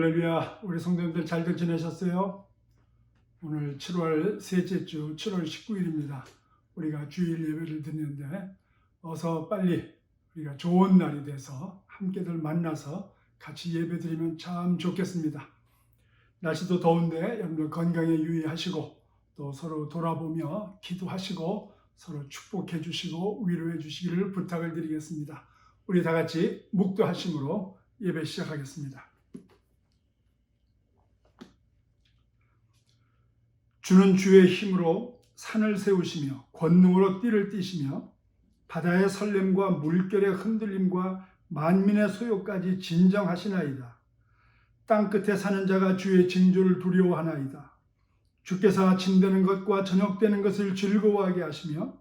할렐루야. 우리 성도님들 잘들 지내셨어요? 오늘 7월 셋째 주 7월 19일입니다. 우리가 주일 예배를 드리는데 어서 빨리 우리가 좋은 날이 돼서 함께들 만나서 같이 예배 드리면 참 좋겠습니다. 날씨도 더운데 여러분들 건강에 유의하시고 또 서로 돌아보며 기도하시고 서로 축복해 주시고 위로해 주시기를 부탁을 드리겠습니다. 우리 다 같이 묵도하심으로 예배 시작하겠습니다. 주는 주의 힘으로 산을 세우시며 권능으로 띠를 띠시며 바다의 설렘과 물결의 흔들림과 만민의 소요까지 진정하시나이다. 땅끝에 사는 자가 주의 징조를 두려워하나이다. 주께서 아침 되는 것과 저녁 되는 것을 즐거워하게 하시며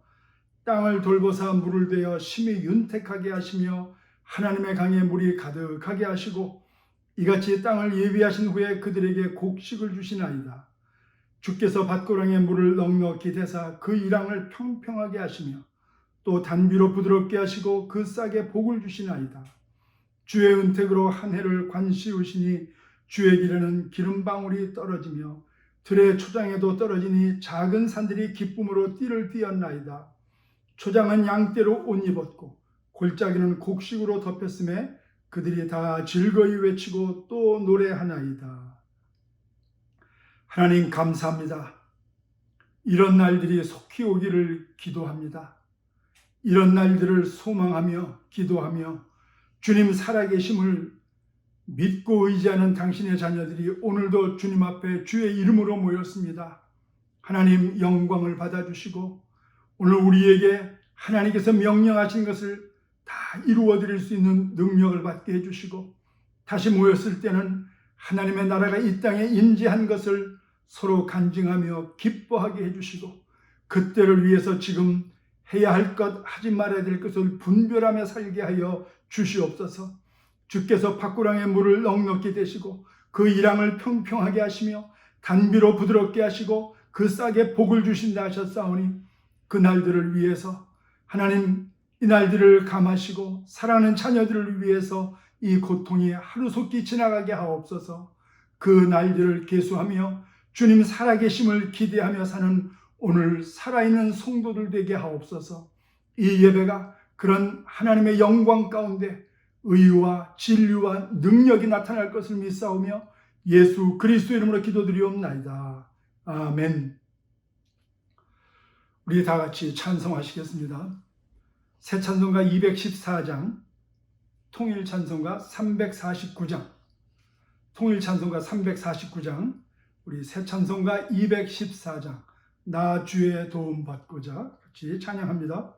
땅을 돌보사 물을 대어 심히 윤택하게 하시며 하나님의 강에 물이 가득하게 하시고 이같이 땅을 예비하신 후에 그들에게 곡식을 주시나이다. 주께서 밭고랑에 물을 넉넉히 대사 그 이랑을 평평하게 하시며 또 단비로 부드럽게 하시고 그 싹에 복을 주시나이다. 주의 은택으로 한 해를 관시우시니 주의 길에는 기름방울이 떨어지며 들의 초장에도 떨어지니 작은 산들이 기쁨으로 띠를 띠었나이다. 초장은 양떼로 옷 입었고 골짜기는 곡식으로 덮였음에 그들이 다 즐거이 외치고 또 노래하나이다. 하나님 감사합니다. 이런 날들이 속히 오기를 기도합니다. 이런 날들을 소망하며 기도하며 주님 살아계심을 믿고 의지하는 당신의 자녀들이 오늘도 주님 앞에 주의 이름으로 모였습니다. 하나님 영광을 받아주시고 오늘 우리에게 하나님께서 명령하신 것을 다 이루어드릴 수 있는 능력을 받게 해주시고 다시 모였을 때는 하나님의 나라가 이 땅에 임재한 것을 서로 간증하며 기뻐하게 해주시고 그때를 위해서 지금 해야 할 것 하지 말아야 될 것을 분별하며 살게 하여 주시옵소서. 주께서 밭고랑에 물을 넉넉히 대시고 그 이랑을 평평하게 하시며 단비로 부드럽게 하시고 그 싹에 복을 주신다 하셨사오니 그 날들을 위해서 하나님 이 날들을 감하시고 사랑하는 자녀들을 위해서 이 고통이 하루속히 지나가게 하옵소서. 그 날들을 계수하며 주님 살아계심을 기대하며 사는 오늘 살아있는 성도들 되게 하옵소서. 이 예배가 그런 하나님의 영광 가운데 의와 진리와 능력이 나타날 것을 믿사오며 예수 그리스도 이름으로 기도드리옵나이다. 아멘. 우리 다 같이 찬송하시겠습니다. 새 찬송가 214장, 통일 찬송가 349장, 통일 찬송가 349장, 우리 새 찬송가 214장, 나 주의 도움 받고자 같이 찬양합니다.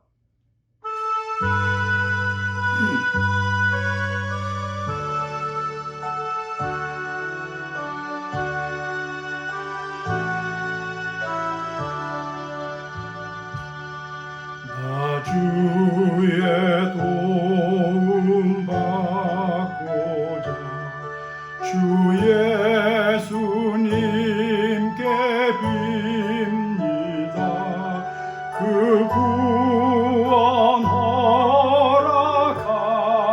나 주의 도움 받고자 주 예수님께 빕니다. 그 구원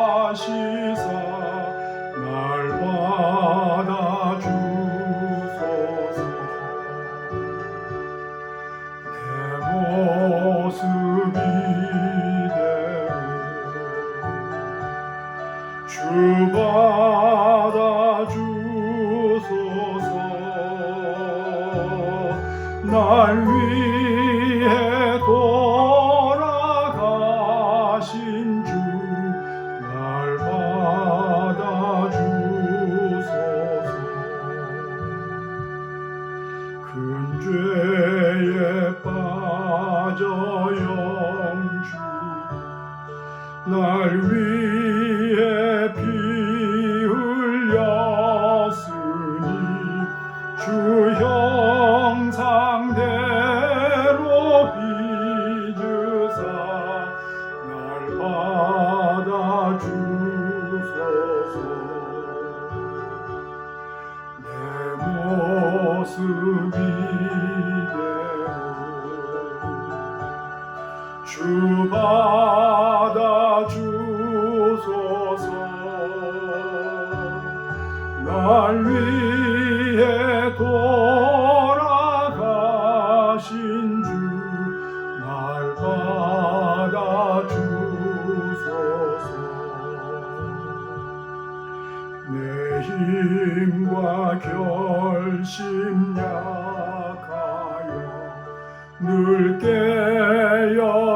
허락하시사 날 받아주소서. 내 모습 이대로 주 받아주소서. 날 위해 돌아가신 주 날 받아주소서. 큰 죄에 빠져 영주 날 위해 피 흘렸으니 주 형상대로 빚으사 날 받아주소서. 내 모습 이대로 주 받아주소서. 날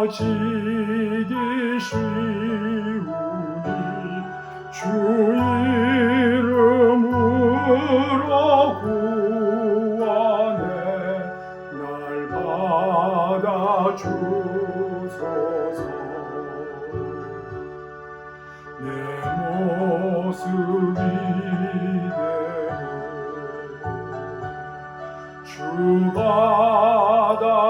지기 쉬우니 주 이름으로 구원해 날 받아주소서. 내 모습이 주 받아주소서.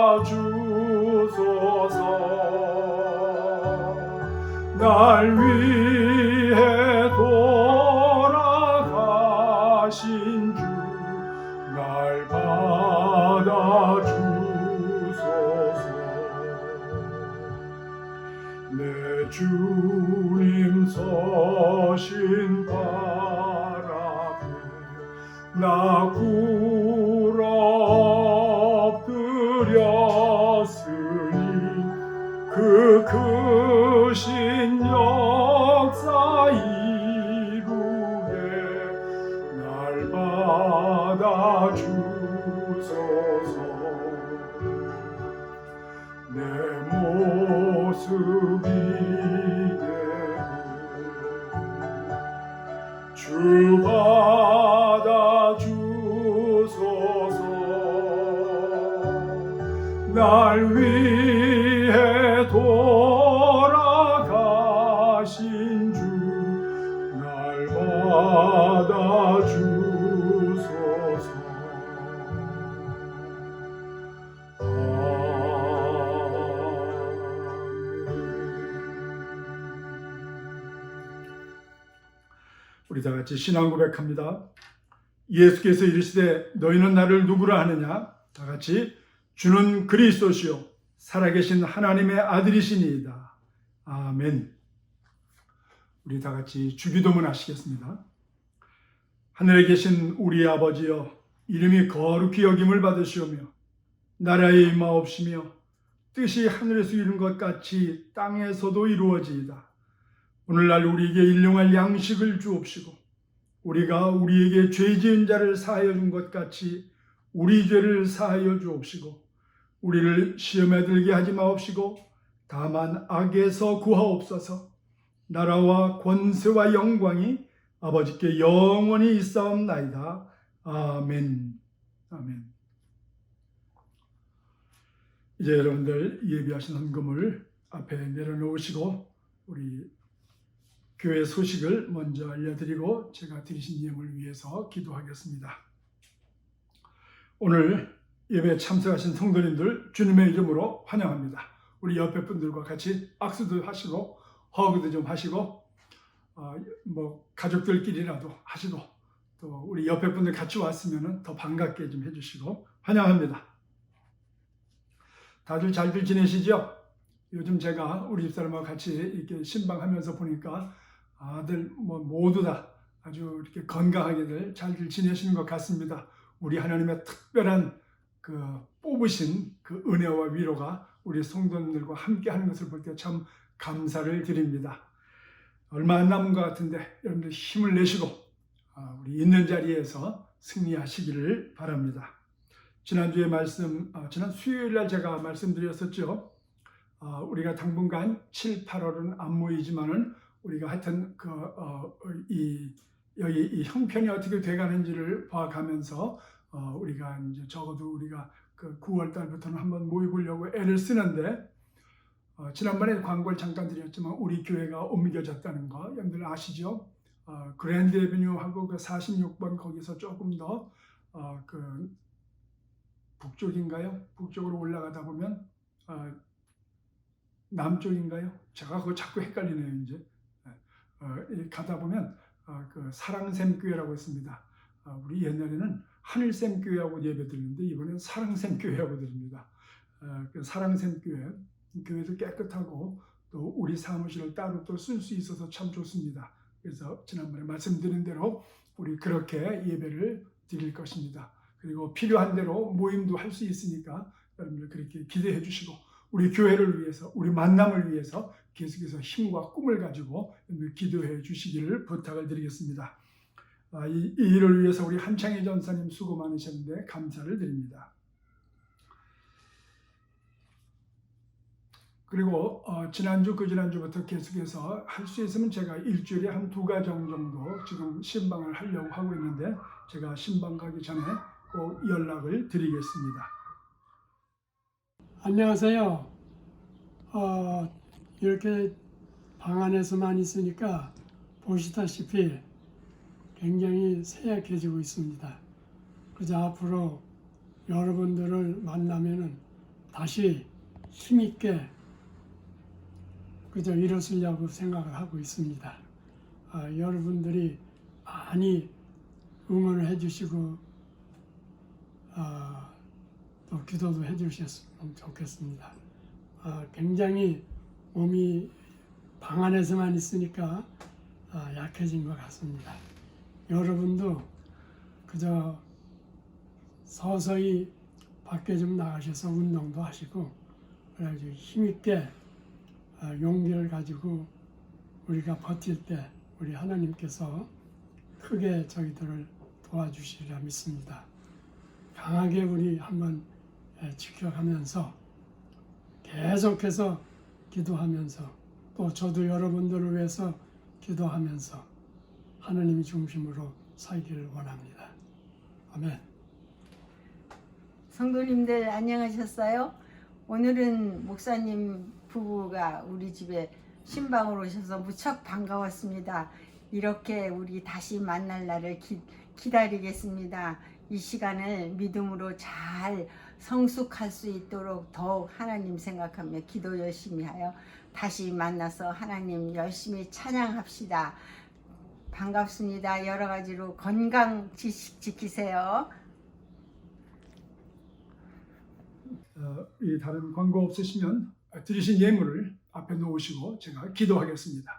날 위해 돌아가신 주 날 받아주소서. 내 주님 서신 발 앞에 나 굴 엎드렸으니 그 크신 역사 이루게 날 받아주소서. 내 모습이 주 받아주소서. 날 위해 돌아가신 주 날 받아주소서. 우리 다 같이 신앙 고백합니다. 예수께서 이르시되 너희는 나를 누구라 하느냐? 다 같이 주는 그리스도시요 살아계신 하나님의 아들이시니이다. 아멘. 우리 다 같이 주기도문 하시겠습니다. 하늘에 계신 우리 아버지여, 이름이 거룩히 여김을 받으시오며 나라의 임하옵시며 뜻이 하늘에서 이룬 것 같이 땅에서도 이루어지이다. 오늘날 우리에게 일용할 양식을 주옵시고 우리가 우리에게 죄 지은 자를 사하여 준 것 같이 우리 죄를 사하여 주옵시고 우리를 시험에 들게 하지 마옵시고 다만 악에서 구하옵소서. 나라와 권세와 영광이 아버지께 영원히 있사옵나이다. 아멘. 아멘. 이제 여러분들 예비하신 헌금을 앞에 내려놓으시고 우리 교회 소식을 먼저 알려드리고 제가 드리신 예물을 위해서 기도하겠습니다. 오늘 예배에 참석하신 성도님들 주님의 이름으로 환영합니다. 우리 옆에 분들과 같이 악수도 하시고 허그도 좀 하시고 가족들끼리라도 하시고 또 우리 옆에 분들 같이 왔으면 더 반갑게 좀 해주시고 환영합니다. 다들 잘들 지내시죠? 요즘 제가 우리 집사람하고 같이 이렇게 신방하면서 보니까 아들 모두 다 아주 이렇게 건강하게들 잘들 지내시는 것 같습니다. 우리 하나님의 특별한 그 뽑으신 그 은혜와 위로가 우리 성도님들과 함께 하는 것을 볼 때 참 감사를 드립니다. 얼마 안 남은 것 같은데 여러분들 힘을 내시고 우리 있는 자리에서 승리하시기를 바랍니다. 지난주에 지난 수요일 날 제가 말씀드렸었죠. 우리가 당분간 7, 8월은 안 모이지만은 우리가 하여튼 여기 이 형편이 어떻게 돼가는지를 봐가면서 우리가 이제 적어도 우리가 그 9월 달부터는 한번 모여보려고 애를 쓰는데 지난번에 광고를 잠깐 드렸지만 우리 교회가 옮겨졌다는 거 여러분들 아시죠? 그랜드 애비뉴하고 그 46번 거기서 조금 더 그 북쪽인가요? 북쪽으로 올라가다 보면 남쪽인가요? 제가 그거 자꾸 헷갈리네요 이제. 가다 보면 그 사랑샘 교회라고 있습니다. 우리 옛날에는 하늘샘 교회하고 예배드리는데 이번엔 사랑샘 교회하고 드립니다. 그 사랑샘 교회도 깨끗하고 또 우리 사무실을 따로 또 쓸 수 있어서 참 좋습니다. 그래서 지난번에 말씀드린 대로 우리 그렇게 예배를 드릴 것입니다. 그리고 필요한 대로 모임도 할 수 있으니까 여러분들 그렇게 기대해 주시고 우리 교회를 위해서 우리 만남을 위해서 계속해서 힘과 꿈을 가지고 기도해 주시기를 부탁을 드리겠습니다. 이 일을 위해서 우리 한창희 전사님 수고 많으셨는데 감사를 드립니다. 그리고 지난주 그 지난주부터 계속해서 할 수 있으면 제가 일주일에 한 2가정 정도 지금 신방을 하려고 하고 있는데 제가 신방 가기 전에 꼭 연락을 드리겠습니다. 안녕하세요. 이렇게 방 안에서만 있으니까 보시다시피 굉장히 쇠약해지고 있습니다. 그저 앞으로 여러분들을 만나면은 다시 힘있게 그저 일어서려고 생각을 하고 있습니다. 여러분들이 많이 응원을 해주시고 또 기도도 해주셨으면 좋겠습니다. 굉장히 몸이 방 안에서만 있으니까 약해진 것 같습니다. 여러분도 그저 서서히 밖에 좀 나가셔서 운동도 하시고 그래가지고 힘있게 용기를 가지고 우리가 버틸 때 우리 하나님께서 크게 저희들을 도와주시리라 믿습니다. 강하게 우리 한번 지켜가면서 계속해서 기도하면서 또 저도 여러분들을 위해서 기도하면서 하나님이 중심으로 살기를 원합니다. 아멘. 성도님들 안녕하셨어요? 오늘은 목사님 부부가 우리 집에 신방으로 오셔서 무척 반가웠습니다. 이렇게 우리 다시 만날 날을 기다리겠습니다. 이 시간을 믿음으로 잘 성숙할 수 있도록 더욱 하나님 생각하며 기도 열심히 하여 다시 만나서 하나님 열심히 찬양합시다. 반갑습니다. 여러 가지로 건강 지키세요. 이 다른 광고 없으시면 드리신 예물을 앞에 놓으시고 제가 기도하겠습니다.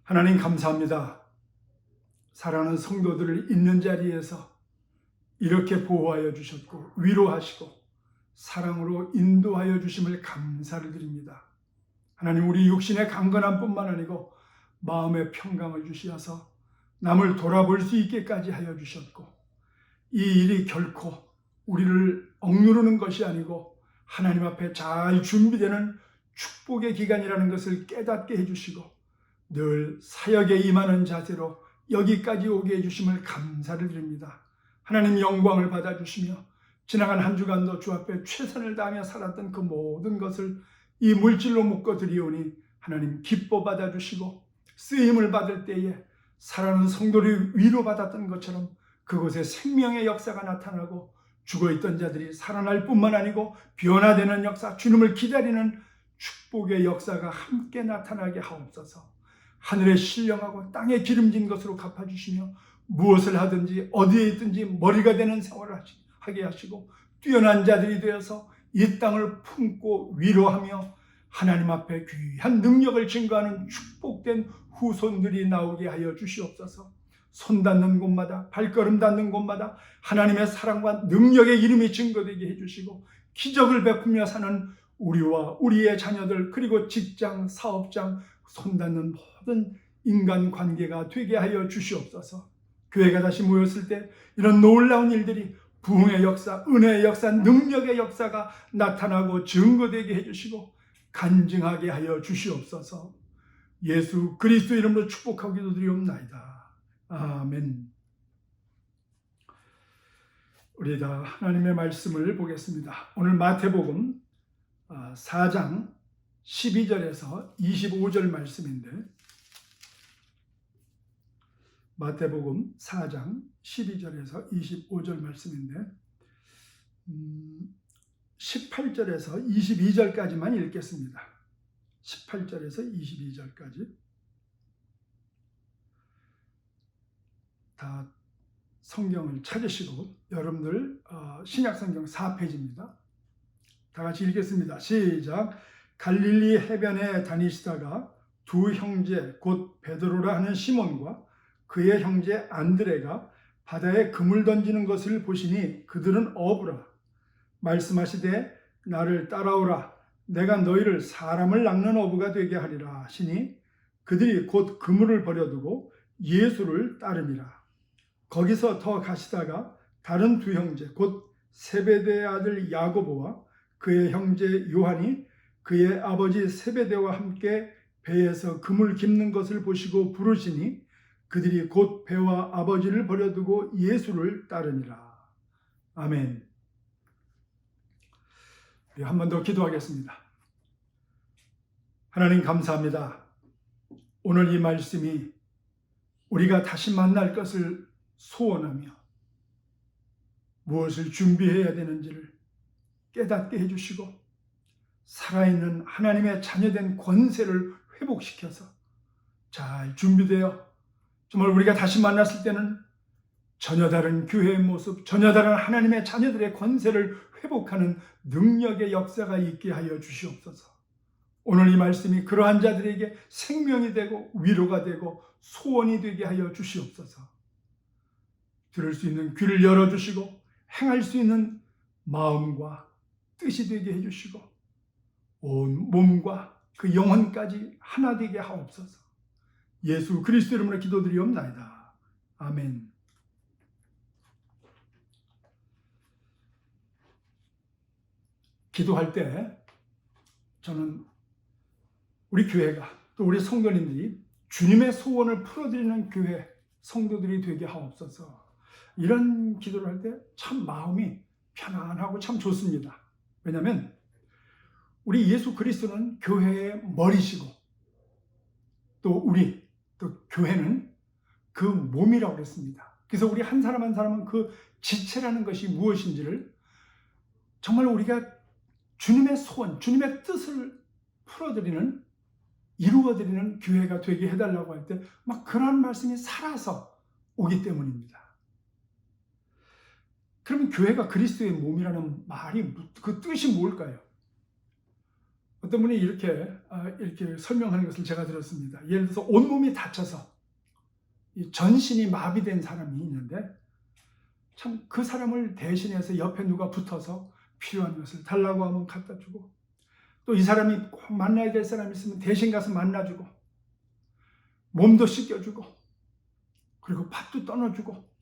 하나님 감사합니다. 사랑하는 성도들을 있는 자리에서 이렇게 보호하여 주셨고 위로하시고 사랑으로 인도하여 주심을 감사를 드립니다. 하나님 우리 육신의 강건함뿐만 아니고 마음의 평강을 주시어서 남을 돌아볼 수 있게까지 하여 주셨고 이 일이 결코 우리를 억누르는 것이 아니고 하나님 앞에 잘 준비되는 축복의 기간이라는 것을 깨닫게 해주시고 늘 사역에 임하는 자세로 여기까지 오게 해주심을 감사를 드립니다. 하나님 영광을 받아주시며 지나간 한 주간도 주 앞에 최선을 다하며 살았던 그 모든 것을 이 물질로 묶어 드리오니 하나님 기뻐 받아주시고 쓰임을 받을 때에 사랑하는 성도를 위로받았던 것처럼 그곳에 생명의 역사가 나타나고 죽어있던 자들이 살아날 뿐만 아니고 변화되는 역사, 주님을 기다리는 축복의 역사가 함께 나타나게 하옵소서. 하늘에 신령하고 땅에 기름진 것으로 갚아주시며 무엇을 하든지 어디에 있든지 머리가 되는 생활을 하게 하시고 뛰어난 자들이 되어서 이 땅을 품고 위로하며 하나님 앞에 귀한 능력을 증거하는 축복된 후손들이 나오게 하여 주시옵소서. 손 닿는 곳마다 발걸음 닿는 곳마다 하나님의 사랑과 능력의 이름이 증거되게 해주시고 기적을 베풀며 사는 우리와 우리의 자녀들 그리고 직장, 사업장, 손 닿는 모든 인간관계가 되게 하여 주시옵소서. 교회가 다시 모였을 때 이런 놀라운 일들이 부흥의 역사, 은혜의 역사, 능력의 역사가 나타나고 증거되게 해주시고 간증하게 하여 주시옵소서. 예수 그리스도 이름으로 축복하고 기도드리옵나이다. 아멘. 우리 다 하나님의 말씀을 보겠습니다. 오늘 마태복음 4장 12절에서 25절 말씀인데 마태복음 4장 12절에서 25절 말씀인데 18절에서 22절까지만 읽겠습니다. 18절에서 22절까지 다 성경을 찾으시고 여러분들 신약성경 4페이지입니다. 다 같이 읽겠습니다. 시작. 갈릴리 해변에 다니시다가 두 형제 곧 베드로라 하는 시몬과 그의 형제 안드레가 바다에 그물 던지는 것을 보시니 그들은 어부라. 말씀하시되 나를 따라오라. 내가 너희를 사람을 낚는 어부가 되게 하리라 하시니 그들이 곧 그물을 버려두고 예수를 따름이라. 거기서 더 가시다가 다른 두 형제 곧 세베대의 아들 야고보와 그의 형제 요한이 그의 아버지 세베대와 함께 배에서 금을 깁는 것을 보시고 부르시니 그들이 곧 배와 아버지를 버려두고 예수를 따르니라. 아멘. 한 번 더 기도하겠습니다. 하나님 감사합니다. 오늘 이 말씀이 우리가 다시 만날 것을 소원하며 무엇을 준비해야 되는지를 깨닫게 해주시고 살아있는 하나님의 자녀된 권세를 회복시켜서 잘 준비되어 정말 우리가 다시 만났을 때는 전혀 다른 교회의 모습, 전혀 다른 하나님의 자녀들의 권세를 회복하는 능력의 역사가 있게 하여 주시옵소서. 오늘 이 말씀이 그러한 자들에게 생명이 되고 위로가 되고 소원이 되게 하여 주시옵소서. 들을 수 있는 귀를 열어주시고 행할 수 있는 마음과 뜻이 되게 해주시고 온 몸과 그 영혼까지 하나 되게 하옵소서. 예수 그리스도 이름으로 기도드리옵나이다. 아멘. 기도할 때 저는 우리 교회가 또 우리 성도님들이 주님의 소원을 풀어드리는 교회 성도들이 되게 하옵소서. 이런 기도를 할 때 참 마음이 편안하고 참 좋습니다. 왜냐하면 우리 예수 그리스도는 교회의 머리시고 또 교회는 그 몸이라고 그랬습니다. 그래서 우리 한 사람 한 사람은 그 지체라는 것이 무엇인지를 정말 우리가 주님의 소원, 주님의 뜻을 풀어드리는, 이루어드리는 교회가 되게 해달라고 할 때 막 그런 말씀이 살아서 오기 때문입니다. 그러면 교회가 그리스도의 몸이라는 말이 그 뜻이 뭘까요? 어떤 분이 이렇게 설명하는 것을 제가 들었습니다. 예를 들어서 온몸이 다쳐서 이 전신이 마비된 사람이 있는데 참 그 사람을 대신해서 옆에 누가 붙어서 필요한 것을 달라고 하면 갖다 주고 또 이 사람이 꼭 만나야 될 사람이 있으면 대신 가서 만나주고 몸도 씻겨주고 그리고 밥도 떠넣어주고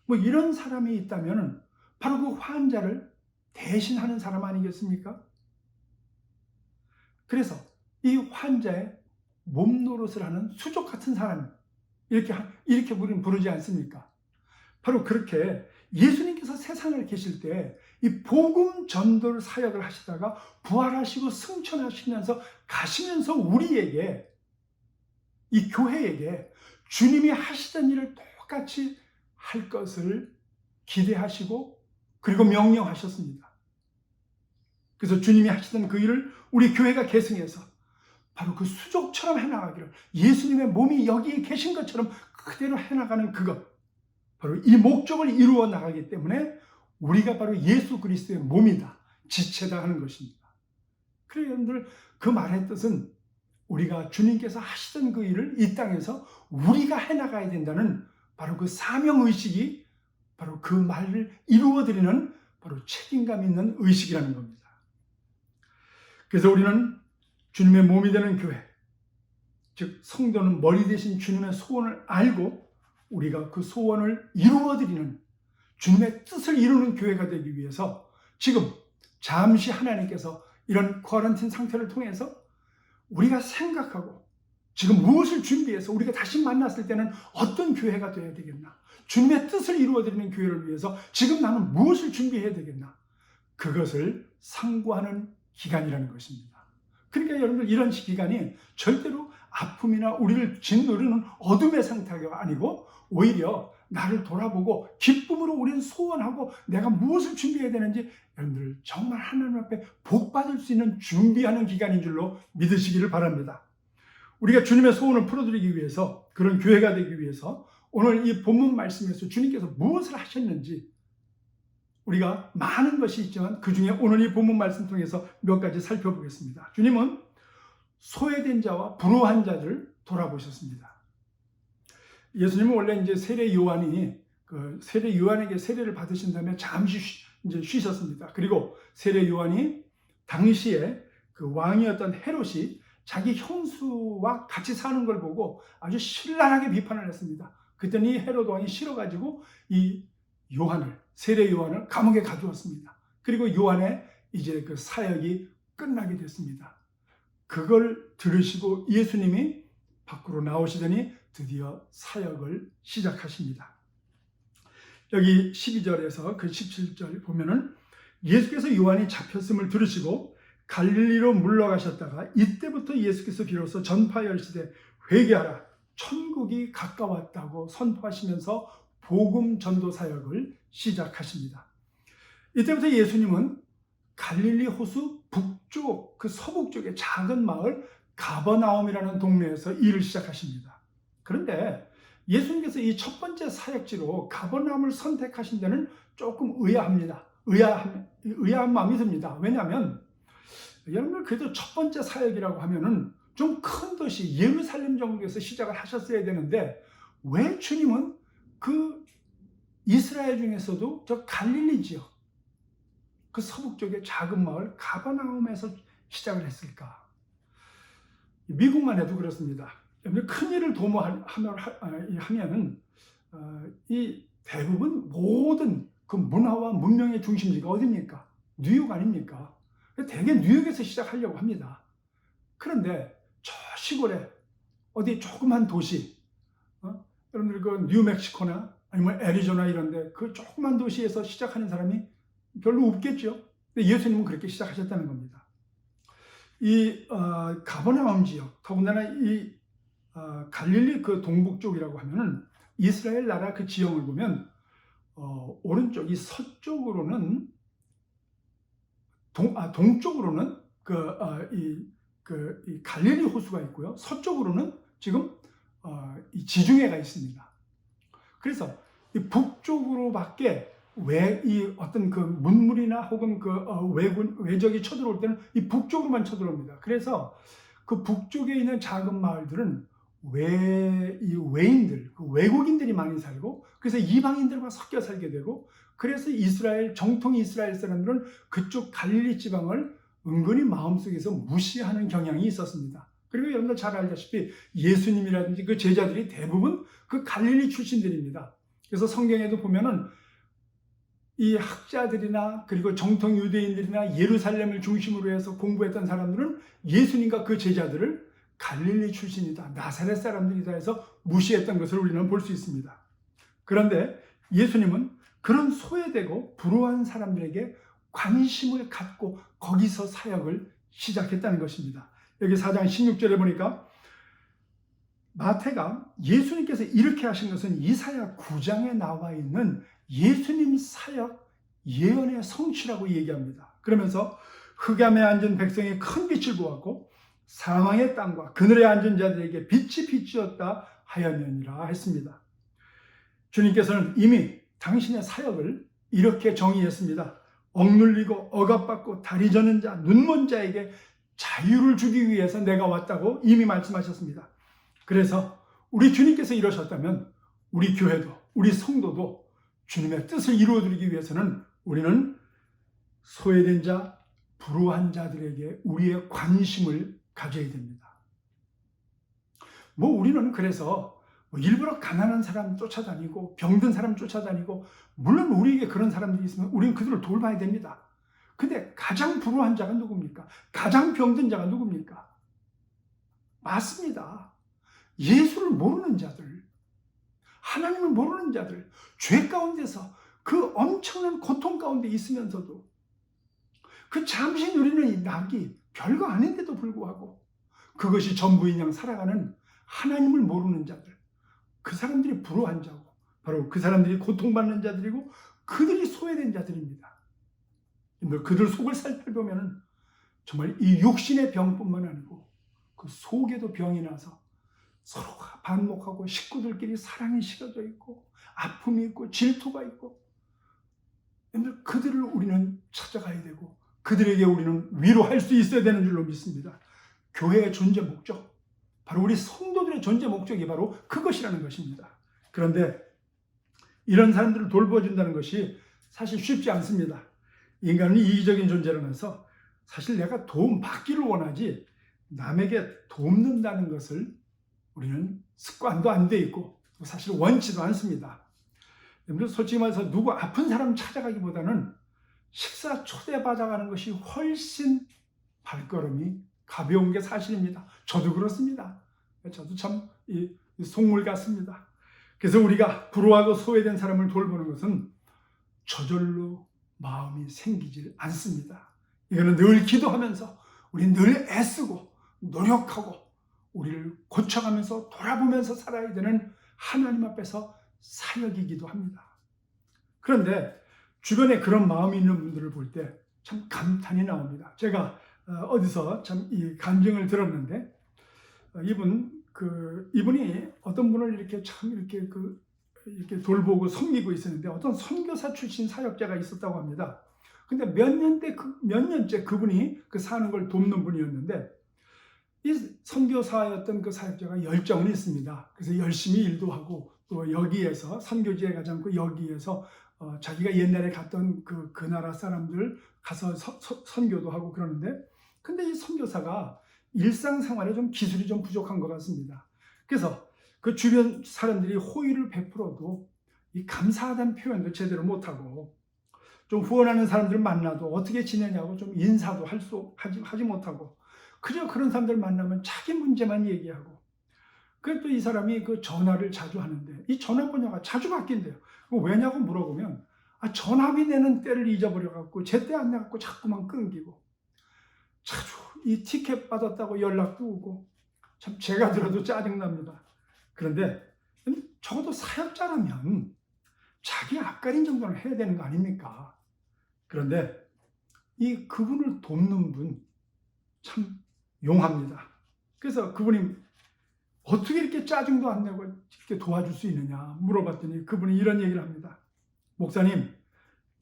뭐 이런 사람이 있다면 바로 그 환자를 대신하는 사람 아니겠습니까? 그래서 이 환자의 몸 노릇을 하는 수족 같은 사람 이렇게 우리는 부르지 않습니까? 바로 그렇게 예수님께서 세상에 계실 때 이 복음 전도를 사역을 하시다가 부활하시고 승천하시면서 가시면서 우리에게 이 교회에게 주님이 하시던 일을 똑같이 할 것을 기대하시고 그리고 명령하셨습니다. 그래서 주님이 하시던 그 일을 우리 교회가 계승해서 바로 그 수족처럼 해나가기를 예수님의 몸이 여기에 계신 것처럼 그대로 해나가는 그것 바로 이 목적을 이루어 나가기 때문에 우리가 바로 예수 그리스도의 몸이다, 지체다 하는 것입니다. 그래서 여러분들 그 말의 뜻은 우리가 주님께서 하시던 그 일을 이 땅에서 우리가 해나가야 된다는 바로 그 사명의식이 바로 그 말을 이루어드리는 바로 책임감 있는 의식이라는 겁니다. 그래서 우리는 주님의 몸이 되는 교회, 즉 성도는 머리 대신 주님의 소원을 알고 우리가 그 소원을 이루어드리는 주님의 뜻을 이루는 교회가 되기 위해서 지금 잠시 하나님께서 이런 쿼런틴 상태를 통해서 우리가 생각하고 지금 무엇을 준비해서 우리가 다시 만났을 때는 어떤 교회가 되어야 되겠나? 주님의 뜻을 이루어드리는 교회를 위해서 지금 나는 무엇을 준비해야 되겠나? 그것을 상고하는 기간이라는 것입니다. 그러니까 여러분들 이런 기간이 절대로 아픔이나 우리를 짓누르는 어둠의 상태가 아니고 오히려 나를 돌아보고 기쁨으로 우리는 소원하고 내가 무엇을 준비해야 되는지 여러분들 정말 하나님 앞에 복 받을 수 있는 준비하는 기간인 줄로 믿으시기를 바랍니다. 우리가 주님의 소원을 풀어드리기 위해서 그런 교회가 되기 위해서 오늘 이 본문 말씀에서 주님께서 무엇을 하셨는지 우리가 많은 것이 있지만 그 중에 오늘 이 본문 말씀 통해서 몇 가지 살펴보겠습니다. 주님은 소외된 자와 불우한 자들을 돌아보셨습니다. 예수님은 원래 이제 세례 요한에게 세례를 받으신 다음에 잠시 이제 쉬셨습니다. 그리고 세례 요한이 당시에 그 왕이었던 헤롯이 자기 형수와 같이 사는 걸 보고 아주 신랄하게 비판을 했습니다. 그랬더니 헤롯 왕이 싫어가지고 이 세례 요한을 감옥에 가두었습니다. 그리고 요한의 이제 그 사역이 끝나게 됐습니다. 그걸 들으시고 예수님이 밖으로 나오시더니 드디어 사역을 시작하십니다. 여기 12절에서 그 17절 보면은 예수께서 요한이 잡혔음을 들으시고 갈릴리로 물러가셨다가 이때부터 예수께서 비로소 전파하시되 회개하라 천국이 가까웠다고 선포하시면서 복음 전도 사역을 시작하십니다. 이때부터 예수님은 갈릴리 호수 북쪽 그 서북 쪽의 작은 마을 가버나움이라는 동네에서 일을 시작하십니다. 그런데 예수님께서 이 첫 번째 사역지로 가버나움을 선택하신 데는 조금 의아합니다. 의아한 마음이 듭니다. 왜냐하면 여러분들 그래도 첫 번째 사역이라고 하면은 좀 큰 도시 예루살렘 정도에서 시작을 하셨어야 되는데 왜 주님은 그 이스라엘 중에서도 저 갈릴리 지역 그 서북 쪽의 작은 마을 가버나움에서 시작을 했을까? 미국만 해도 그렇습니다. 큰 일을 도모하면은 이 대부분 모든 그 문화와 문명의 중심지가 어디입니까? 뉴욕 아닙니까? 대개 뉴욕에서 시작하려고 합니다. 그런데 저 시골에 어디 조그만 도시, 여러분들 그 뉴멕시코나 아니면 애리조나 이런데 그 조그만 도시에서 시작하는 사람이 별로 없겠죠. 근데 예수님은 그렇게 시작하셨다는 겁니다. 이 가버나움 지역, 더군다나 이 갈릴리 그 동북쪽이라고 하면은 이스라엘 나라 그 지형을 보면 오른쪽 이 서쪽으로는 동쪽으로는 이 갈릴리 호수가 있고요. 서쪽으로는 지금 이 지중해가 있습니다. 그래서 이 북쪽으로밖에 이 어떤 그 문물이나 혹은 그 외적이 쳐들어올 때는 이 북쪽으로만 쳐들어옵니다. 그래서 그 북쪽에 있는 작은 마을들은 외인들, 그 외국인들이 많이 살고 그래서 이방인들과 섞여 살게 되고 그래서 정통 이스라엘 사람들은 그쪽 갈릴리 지방을 은근히 마음속에서 무시하는 경향이 있었습니다. 그리고 여러분들 잘 알다시피 예수님이라든지 그 제자들이 대부분 그 갈릴리 출신들입니다. 그래서 성경에도 보면은 이 학자들이나 그리고 정통 유대인들이나 예루살렘을 중심으로 해서 공부했던 사람들은 예수님과 그 제자들을 갈릴리 출신이다, 나사렛 사람들이다 해서 무시했던 것을 우리는 볼 수 있습니다. 그런데 예수님은 그런 소외되고 불우한 사람들에게 관심을 갖고 거기서 사역을 시작했다는 것입니다. 여기 4장 16절에 보니까 마태가 예수님께서 이렇게 하신 것은 이사야 9장에 나와 있는 예수님 사역 예언의 성취라고 얘기합니다. 그러면서 흑암에 앉은 백성이 큰 빛을 보았고 사망의 땅과 그늘에 앉은 자들에게 빛이 비추었다 하였느니라 했습니다. 주님께서는 이미 당신의 사역을 이렇게 정의했습니다. 억눌리고 억압받고 다리 저는 자, 눈먼 자에게 자유를 주기 위해서 내가 왔다고 이미 말씀하셨습니다. 그래서 우리 주님께서 이러셨다면 우리 교회도 우리 성도도 주님의 뜻을 이루어드리기 위해서는 우리는 소외된 자, 불우한 자들에게 우리의 관심을 가져야 됩니다. 우리는 그래서 일부러 가난한 사람 쫓아다니고 병든 사람 쫓아다니고 물론 우리에게 그런 사람들이 있으면 우리는 그들을 돌봐야 됩니다. 근데 가장 불우한 자가 누굽니까? 가장 병든 자가 누굽니까? 맞습니다. 예수를 모르는 자들, 하나님을 모르는 자들, 죄 가운데서 그 엄청난 고통 가운데 있으면서도 그 잠시 누리는 이 낙이 별거 아닌데도 불구하고 그것이 전부인 양 살아가는 하나님을 모르는 자들, 그 사람들이 불우한 자고 바로 그 사람들이 고통받는 자들이고 그들이 소외된 자들입니다. 그들 속을 살펴보면 정말 이 육신의 병뿐만 아니고 그 속에도 병이 나서 서로가 반목하고 식구들끼리 사랑이 식어져 있고 아픔이 있고 질투가 있고 그들을 우리는 찾아가야 되고 그들에게 우리는 위로할 수 있어야 되는 줄로 믿습니다. 교회의 존재 목적, 바로 우리 성도들의 존재 목적이 바로 그것이라는 것입니다. 그런데 이런 사람들을 돌봐준다는 것이 사실 쉽지 않습니다. 인간은 이기적인 존재라면서 사실 내가 도움 받기를 원하지 남에게 돕는다는 것을 우리는 습관도 안 돼 있고 사실 원치도 않습니다. 솔직히 말해서 누구 아픈 사람 찾아가기보다는 식사 초대받아가는 것이 훨씬 발걸음이 가벼운 게 사실입니다. 저도 그렇습니다. 저도 참 속물 같습니다. 그래서 우리가 불우하고 소외된 사람을 돌보는 것은 저절로 마음이 생기질 않습니다. 이거는 늘 기도하면서 우리 늘 애쓰고 노력하고 우리를 고쳐가면서 돌아보면서 살아야 되는 하나님 앞에서 사역이기도 합니다. 그런데 주변에 그런 마음이 있는 분들을 볼 때 참 감탄이 나옵니다. 제가 어디서 참 이 간증을 들었는데 이분이 어떤 분을 이렇게 참 이렇게 돌보고 섬기고 있었는데 어떤 선교사 출신 사역자가 있었다고 합니다. 근데 몇 년째 그분이 사는 걸 돕는 분이었는데 이 선교사였던 그 사역자가 열정은 있습니다. 그래서 열심히 일도 하고 또 여기에서 선교지에 가지 않고 여기에서 자기가 옛날에 갔던 그 나라 사람들 가서 선교도 하고 그러는데 근데 이 선교사가 일상생활에 좀 기술이 좀 부족한 것 같습니다. 그래서 그 주변 사람들이 호의를 베풀어도 이 감사하다는 표현도 제대로 못하고 좀 후원하는 사람들을 만나도 어떻게 지내냐고 좀 인사도 하지 못하고 그저 그런 사람들 만나면 자기 문제만 얘기하고 그래도 이 사람이 그 전화를 자주 하는데 이 전화번호가 자주 바뀐대요. 왜냐고 물어보면 전화비 내는 때를 잊어버려갖고 제때 안 내갖고 자꾸만 끊기고 자주 이 티켓 받았다고 연락도 오고 참 제가 들어도 짜증납니다. 그런데 적어도 사역자라면 자기 앞가림 정도는 해야 되는 거 아닙니까? 그런데 그분을 돕는 분 참 용합니다. 그래서 그분이 어떻게 이렇게 짜증도 안 내고 이렇게 도와줄 수 있느냐 물어봤더니 그분이 이런 얘기를 합니다. 목사님,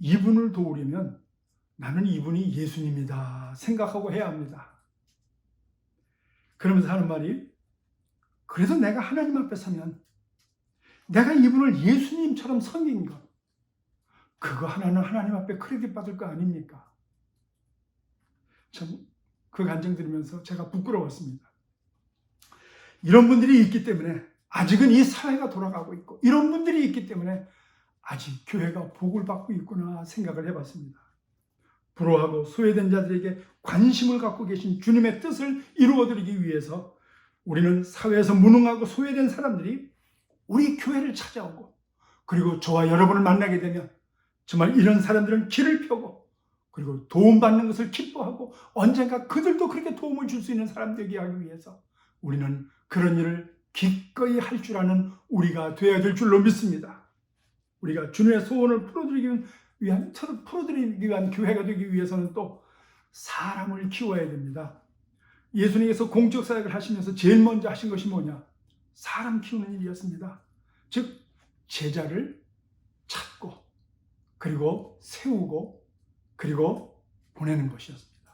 이분을 도우려면 나는 이분이 예수님이다 생각하고 해야 합니다. 그러면서 하는 말이 그래도 내가 하나님 앞에 서면 내가 이분을 예수님처럼 섬긴 것 그거 하나는 하나님 앞에 크레딧 받을 거 아닙니까? 참 그 간증 들으면서 제가 부끄러웠습니다. 이런 분들이 있기 때문에 아직은 이 사회가 돌아가고 있고 이런 분들이 있기 때문에 아직 교회가 복을 받고 있구나 생각을 해봤습니다. 불우하고 소외된 자들에게 관심을 갖고 계신 주님의 뜻을 이루어드리기 위해서 우리는 사회에서 무능하고 소외된 사람들이 우리 교회를 찾아오고 그리고 저와 여러분을 만나게 되면 정말 이런 사람들은 길을 펴고 그리고 도움받는 것을 기뻐하고 언젠가 그들도 그렇게 도움을 줄 수 있는 사람 되게 하기 위해서 우리는 그런 일을 기꺼이 할 줄 아는 우리가 되어야 될 줄로 믿습니다. 우리가 주님의 소원을 풀어드리기 위한 교회가 되기 위해서는 또 사람을 키워야 됩니다. 예수님께서 공적 사역을 하시면서 제일 먼저 하신 것이 뭐냐? 사람 키우는 일이었습니다. 즉 제자를 찾고 그리고 세우고 그리고 보내는 것이었습니다.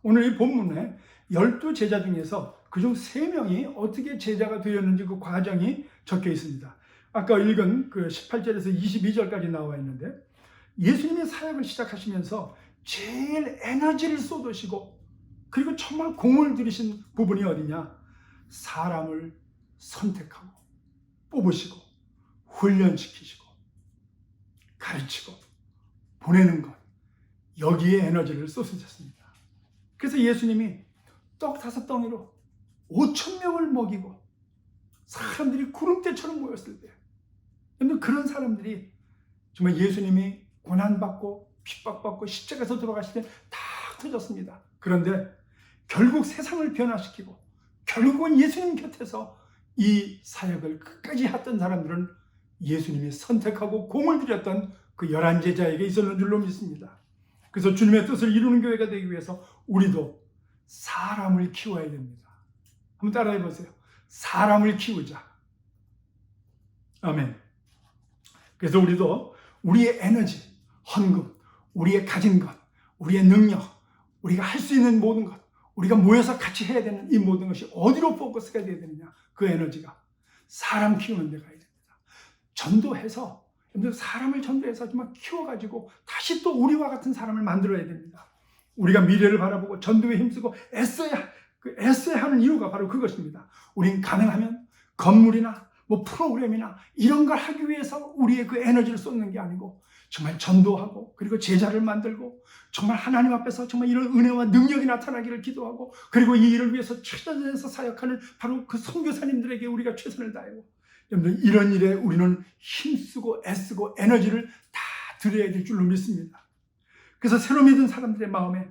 오늘 이 본문에 12제자 중에서 그중 3명이 어떻게 제자가 되었는지 그 과정이 적혀 있습니다. 아까 읽은 그 18절에서 22절까지 나와 있는데 예수님이 사역을 시작하시면서 제일 에너지를 쏟으시고 그리고 정말 공을 들이신 부분이 어디냐? 사람을 선택하고 뽑으시고 훈련시키시고 가르치고 보내는 것 여기에 에너지를 쏟으셨습니다. 그래서 예수님이 떡 5덩이로 5,000명을 먹이고 사람들이 구름대처럼 모였을 때 그런 사람들이 정말 예수님이 고난받고 핍박받고 십자가에서 돌아가실 때 다 터졌습니다. 그런데 결국 세상을 변화시키고 결국은 예수님 곁에서 이 사역을 끝까지 했던 사람들은 예수님이 선택하고 공을 들였던 그 11제자에게 있었는 줄로 믿습니다. 그래서 주님의 뜻을 이루는 교회가 되기 위해서 우리도 사람을 키워야 됩니다. 한번 따라해 보세요. 사람을 키우자. 아멘. 그래서 우리도 우리의 에너지, 헌금, 우리의 가진 것, 우리의 능력, 우리가 할 수 있는 모든 것, 우리가 모여서 같이 해야 되는 이 모든 것이 어디로 포커스가 되어야 되느냐? 그 에너지가 사람 키우는 데 가야 됩니다. 전도해서 사람을 전도해서 정말 키워가지고 다시 또 우리와 같은 사람을 만들어야 됩니다. 우리가 미래를 바라보고 전도에 힘쓰고 애써야 하는 이유가 바로 그것입니다. 우린 가능하면 건물이나 프로그램이나 이런 걸 하기 위해서 우리의 그 에너지를 쏟는 게 아니고 정말 전도하고 그리고 제자를 만들고 정말 하나님 앞에서 정말 이런 은혜와 능력이 나타나기를 기도하고 그리고 이 일을 위해서 최선에서 사역하는 바로 그 선교사님들에게 우리가 최선을 다하고 여러분들 이런 일에 우리는 힘쓰고 애쓰고 에너지를 다 드려야 될 줄로 믿습니다. 그래서 새로 믿은 사람들의 마음에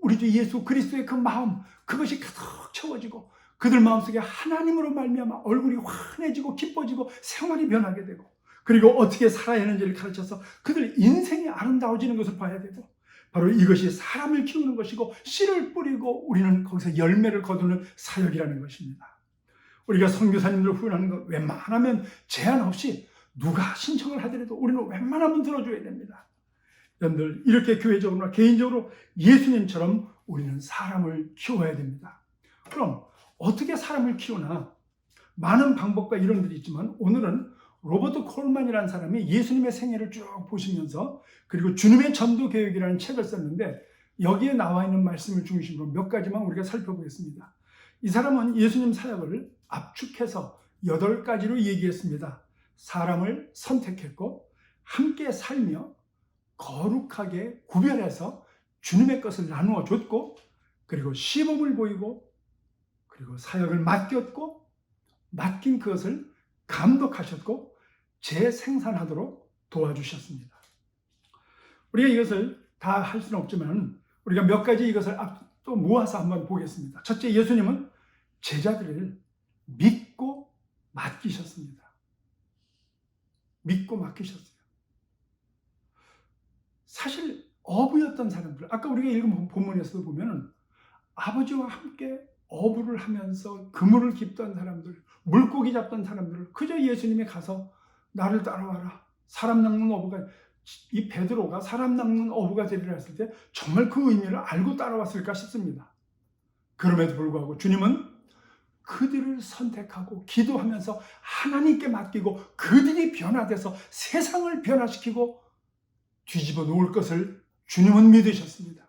우리 주 예수 그리스도의 그 마음 그것이 가득 채워지고 그들 마음속에 하나님으로 말미암아 얼굴이 환해지고 기뻐지고 생활이 변하게 되고 그리고 어떻게 살아야 하는지를 가르쳐서 그들 인생이 아름다워지는 것을 봐야 되고 바로 이것이 사람을 키우는 것이고 씨를 뿌리고 우리는 거기서 열매를 거두는 사역이라는 것입니다. 우리가 선교사님들을 후원하는 것 웬만하면 제한 없이 누가 신청을 하더라도 우리는 웬만하면 들어줘야 됩니다. 여러분들 이렇게 교회적으로나 개인적으로 예수님처럼 우리는 사람을 키워야 됩니다. 그럼 어떻게 사람을 키우나? 많은 방법과 이론들이 있지만 오늘은 로버트 콜만이라는 사람이 예수님의 생애를 쭉 보시면서 그리고 주님의 전도개혁이라는 책을 썼는데 여기에 나와 있는 말씀을 중심으로 몇 가지만 우리가 살펴보겠습니다. 이 사람은 예수님 사역을 압축해서 8가지로 얘기했습니다. 사람을 선택했고 함께 살며 거룩하게 구별해서 주님의 것을 나누어 줬고 그리고 시범을 보이고 그리고 사역을 맡겼고 맡긴 그것을 감독하셨고 재생산하도록 도와주셨습니다. 우리가 이것을 다 할 수는 없지만 우리가 몇 가지 이것을 또 모아서 한번 보겠습니다. 첫째, 예수님은 제자들을 믿고 맡기셨습니다. 믿고 맡기셨어요. 사실 어부였던 사람들, 아까 우리가 읽은 본문에서도 보면 아버지와 함께 어부를 하면서 그물을 깁던 사람들, 물고기 잡던 사람들을 그저 예수님이 가서 나를 따라와라. 사람 낚는 어부가, 이 베드로가 사람 낚는 어부가 되리라 했을 때 정말 그 의미를 알고 따라왔을까 싶습니다. 그럼에도 불구하고 주님은 그들을 선택하고 기도하면서 하나님께 맡기고 그들이 변화돼서 세상을 변화시키고 뒤집어 놓을 것을 주님은 믿으셨습니다.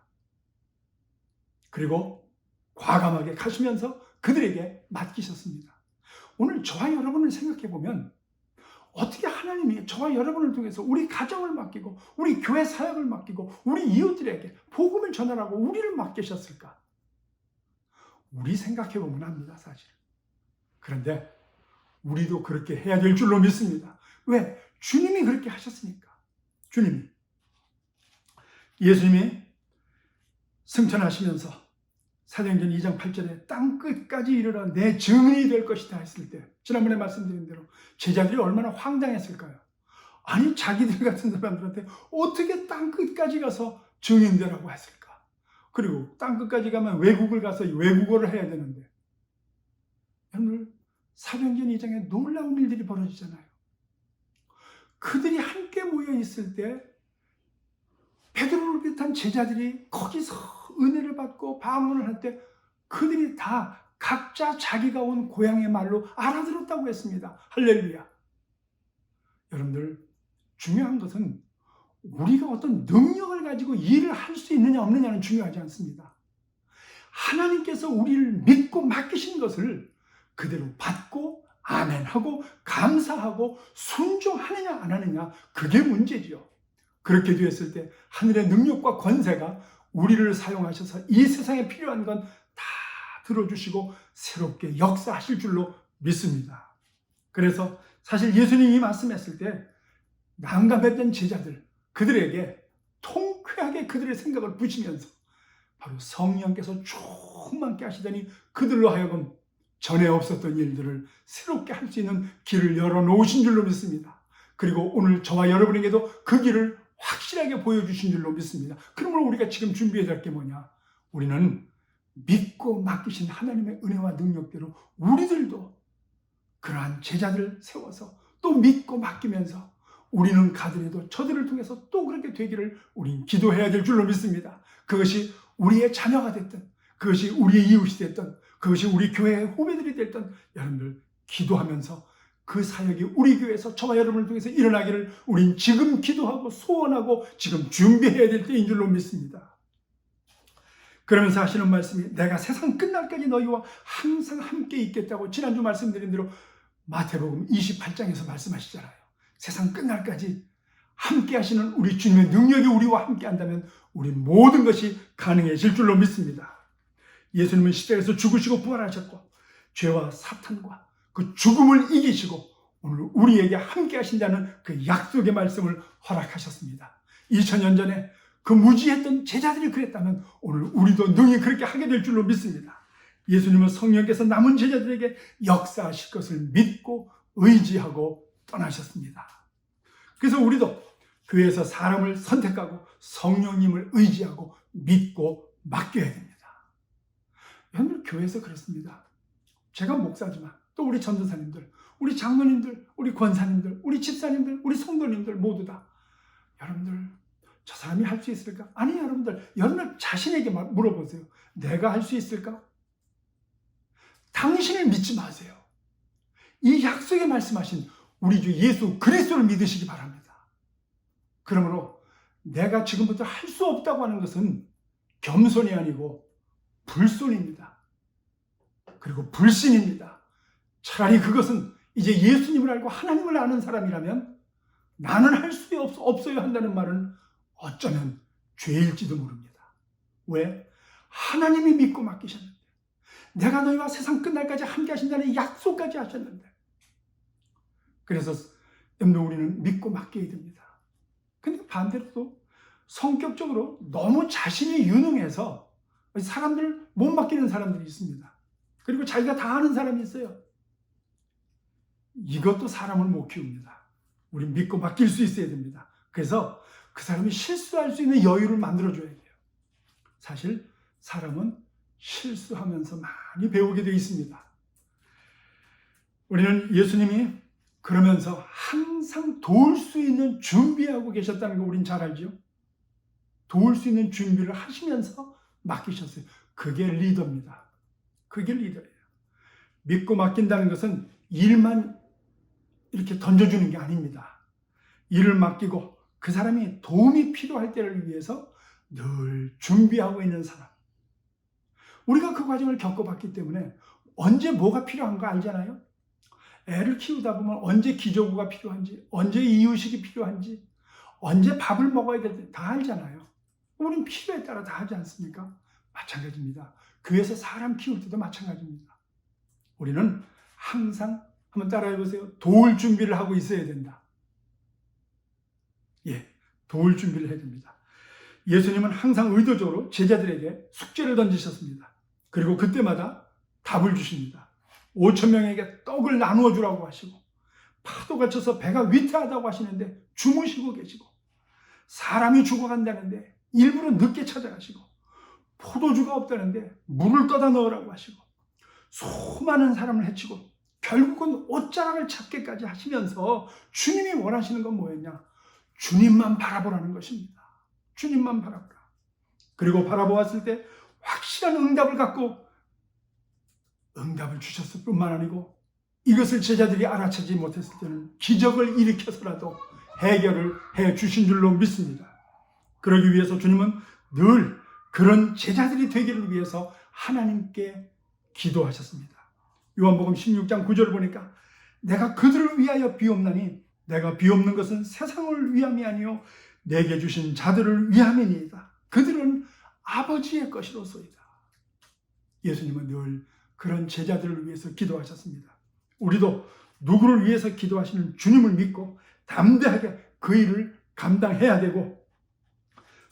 그리고 과감하게 가시면서 그들에게 맡기셨습니다. 오늘 저와 여러분을 생각해 보면 어떻게 하나님이 저와 여러분을 통해서 우리 가정을 맡기고 우리 교회 사역을 맡기고 우리 이웃들에게 복음을 전하라고 우리를 맡기셨을까? 우리 생각해 보면 합니다, 사실. 그런데 우리도 그렇게 해야 될 줄로 믿습니다. 왜? 주님이 그렇게 하셨으니까. 주님이. 예수님이 승천하시면서 사도행전 2장 8절에 땅 끝까지 이르러 내 증인이 될 것이다 했을 때 지난번에 말씀드린 대로 제자들이 얼마나 황당했을까요? 아니 자기들 같은 사람들한테 어떻게 땅 끝까지 가서 증인되라고 했을까? 그리고 땅 끝까지 가면 외국을 가서 외국어를 해야 되는데 여러분 사도행전 2장에 놀라운 일들이 벌어지잖아요. 그들이 함께 모여 있을 때 베드로를 비롯한 제자들이 거기서 은혜를 받고 방언을 할 때 그들이 다 각자 자기가 온 고향의 말로 알아들었다고 했습니다. 할렐루야. 여러분들 중요한 것은 우리가 어떤 능력을 가지고 일을 할 수 있느냐 없느냐는 중요하지 않습니다. 하나님께서 우리를 믿고 맡기신 것을 그대로 받고 아멘하고 감사하고 순종하느냐 안 하느냐 그게 문제죠. 그렇게 되었을 때 하늘의 능력과 권세가 우리를 사용하셔서 이 세상에 필요한 건 다 들어주시고 새롭게 역사하실 줄로 믿습니다. 그래서 사실 예수님이 말씀했을 때 난감했던 제자들 그들에게 통쾌하게 그들의 생각을 부시면서 바로 성령께서 충만케 하시더니 그들로 하여금 전에 없었던 일들을 새롭게 할 수 있는 길을 열어놓으신 줄로 믿습니다. 그리고 오늘 저와 여러분에게도 그 길을 확실하게 보여주신 줄로 믿습니다. 그러므로 우리가 지금 준비해야 될 게 뭐냐? 우리는 믿고 맡기신 하나님의 은혜와 능력대로 우리들도 그러한 제자들을 세워서 또 믿고 맡기면서 우리는 가더라도 저들을 통해서 또 그렇게 되기를 우린 기도해야 될 줄로 믿습니다. 그것이 우리의 자녀가 됐든 그것이 우리의 이웃이 됐든 그것이 우리 교회의 후배들이 됐든 여러분들 기도하면서 그 사역이 우리 교회에서 저와 여러분을 통해서 일어나기를 우린 지금 기도하고 소원하고 지금 준비해야 될 때인 줄로 믿습니다. 그러면서 하시는 말씀이 내가 세상 끝날까지 너희와 항상 함께 있겠다고 지난주 말씀드린 대로 마태복음 28장에서 말씀하시잖아요. 세상 끝날까지 함께 하시는 우리 주님의 능력이 우리와 함께 한다면 우리 모든 것이 가능해질 줄로 믿습니다. 예수님은 십자가에서 죽으시고 부활하셨고 죄와 사탄과 그 죽음을 이기시고 오늘 우리에게 함께 하신다는 그 약속의 말씀을 허락하셨습니다. 2000년 전에 그 무지했던 제자들이 그랬다면 오늘 우리도 능히 그렇게 하게 될 줄로 믿습니다. 예수님은 성령께서 남은 제자들에게 역사하실 것을 믿고 의지하고 떠나셨습니다. 그래서 우리도 교회에서 사람을 선택하고 성령님을 의지하고 믿고 맡겨야 됩니다. 여러분, 교회에서 그렇습니다. 제가 목사지만 또 우리 전도사님들, 우리 장로님들, 우리 권사님들, 우리 집사님들, 우리 성도님들 모두 다 여러분들 저 사람이 할 수 있을까? 아니, 여러분들 자신에게 물어보세요. 내가 할 수 있을까? 당신을 믿지 마세요. 이 약속에 말씀하신 우리 주 예수 그리스도를 믿으시기 바랍니다. 그러므로 내가 지금부터 할 수 없다고 하는 것은 겸손이 아니고 불손입니다. 그리고 불신입니다. 차라리 그것은 이제 예수님을 알고 하나님을 아는 사람이라면 나는 할 수 없어요 한다는 말은 어쩌면 죄일지도 모릅니다. 왜? 하나님이 믿고 맡기셨는데, 내가 너희와 세상 끝날까지 함께 하신다는 약속까지 하셨는데, 그래서 여러분 우리는 믿고 맡겨야 됩니다. 근데 반대로 또 성격적으로 너무 자신이 유능해서 사람들을 못 맡기는 사람들이 있습니다. 그리고 자기가 다 아는 사람이 있어요. 이것도 사람을 못 키웁니다. 우리 믿고 맡길 수 있어야 됩니다. 그래서 그 사람이 실수할 수 있는 여유를 만들어줘야 돼요. 사실 사람은 실수하면서 많이 배우게 되어 있습니다. 우리는 예수님이 그러면서 항상 도울 수 있는 준비하고 계셨다는 거 우린 잘 알죠? 도울 수 있는 준비를 하시면서 맡기셨어요. 그게 리더입니다. 그게 리더예요. 믿고 맡긴다는 것은 일만 이렇게 던져주는 게 아닙니다. 일을 맡기고 그 사람이 도움이 필요할 때를 위해서 늘 준비하고 있는 사람. 우리가 그 과정을 겪어봤기 때문에 언제 뭐가 필요한가 알잖아요. 애를 키우다 보면 언제 기저구가 필요한지, 언제 이유식이 필요한지, 언제 밥을 먹어야 될지 다 알잖아요. 우린 필요에 따라 다 하지 않습니까? 마찬가지입니다. 교회에서 사람 키울 때도 마찬가지입니다. 우리는 항상 한번 따라해보세요. 도울 준비를 하고 있어야 된다. 도울 준비를 해야 됩니다. 예수님은 항상 의도적으로 제자들에게 숙제를 던지셨습니다. 그리고 그때마다 답을 주십니다. 5,000명에게 떡을 나누어 주라고 하시고, 파도가 쳐서 배가 위태하다고 하시는데 주무시고 계시고, 사람이 죽어간다는데 일부러 늦게 찾아가시고, 포도주가 없다는데 물을 떠다 넣으라고 하시고, 수많은 사람을 해치고 결국은 옷자락을 찾게까지 하시면서 주님이 원하시는 건 뭐였냐? 주님만 바라보라는 것입니다. 주님만 바라보라. 그리고 바라보았을 때 확실한 응답을 갖고 응답을 주셨을 뿐만 아니고 이것을 제자들이 알아채지 못했을 때는 기적을 일으켜서라도 해결을 해 주신 줄로 믿습니다. 그러기 위해서 주님은 늘 그런 제자들이 되기를 위해서 하나님께 기도하셨습니다. 요한복음 16장 9절을 보니까 내가 그들을 위하여 비옵나니 내가 비옵는 것은 세상을 위함이 아니요 내게 주신 자들을 위함이니이다. 그들은 아버지의 것이로소이다. 예수님은 늘 그런 제자들을 위해서 기도하셨습니다. 우리도 누구를 위해서 기도하시는 주님을 믿고 담대하게 그 일을 감당해야 되고,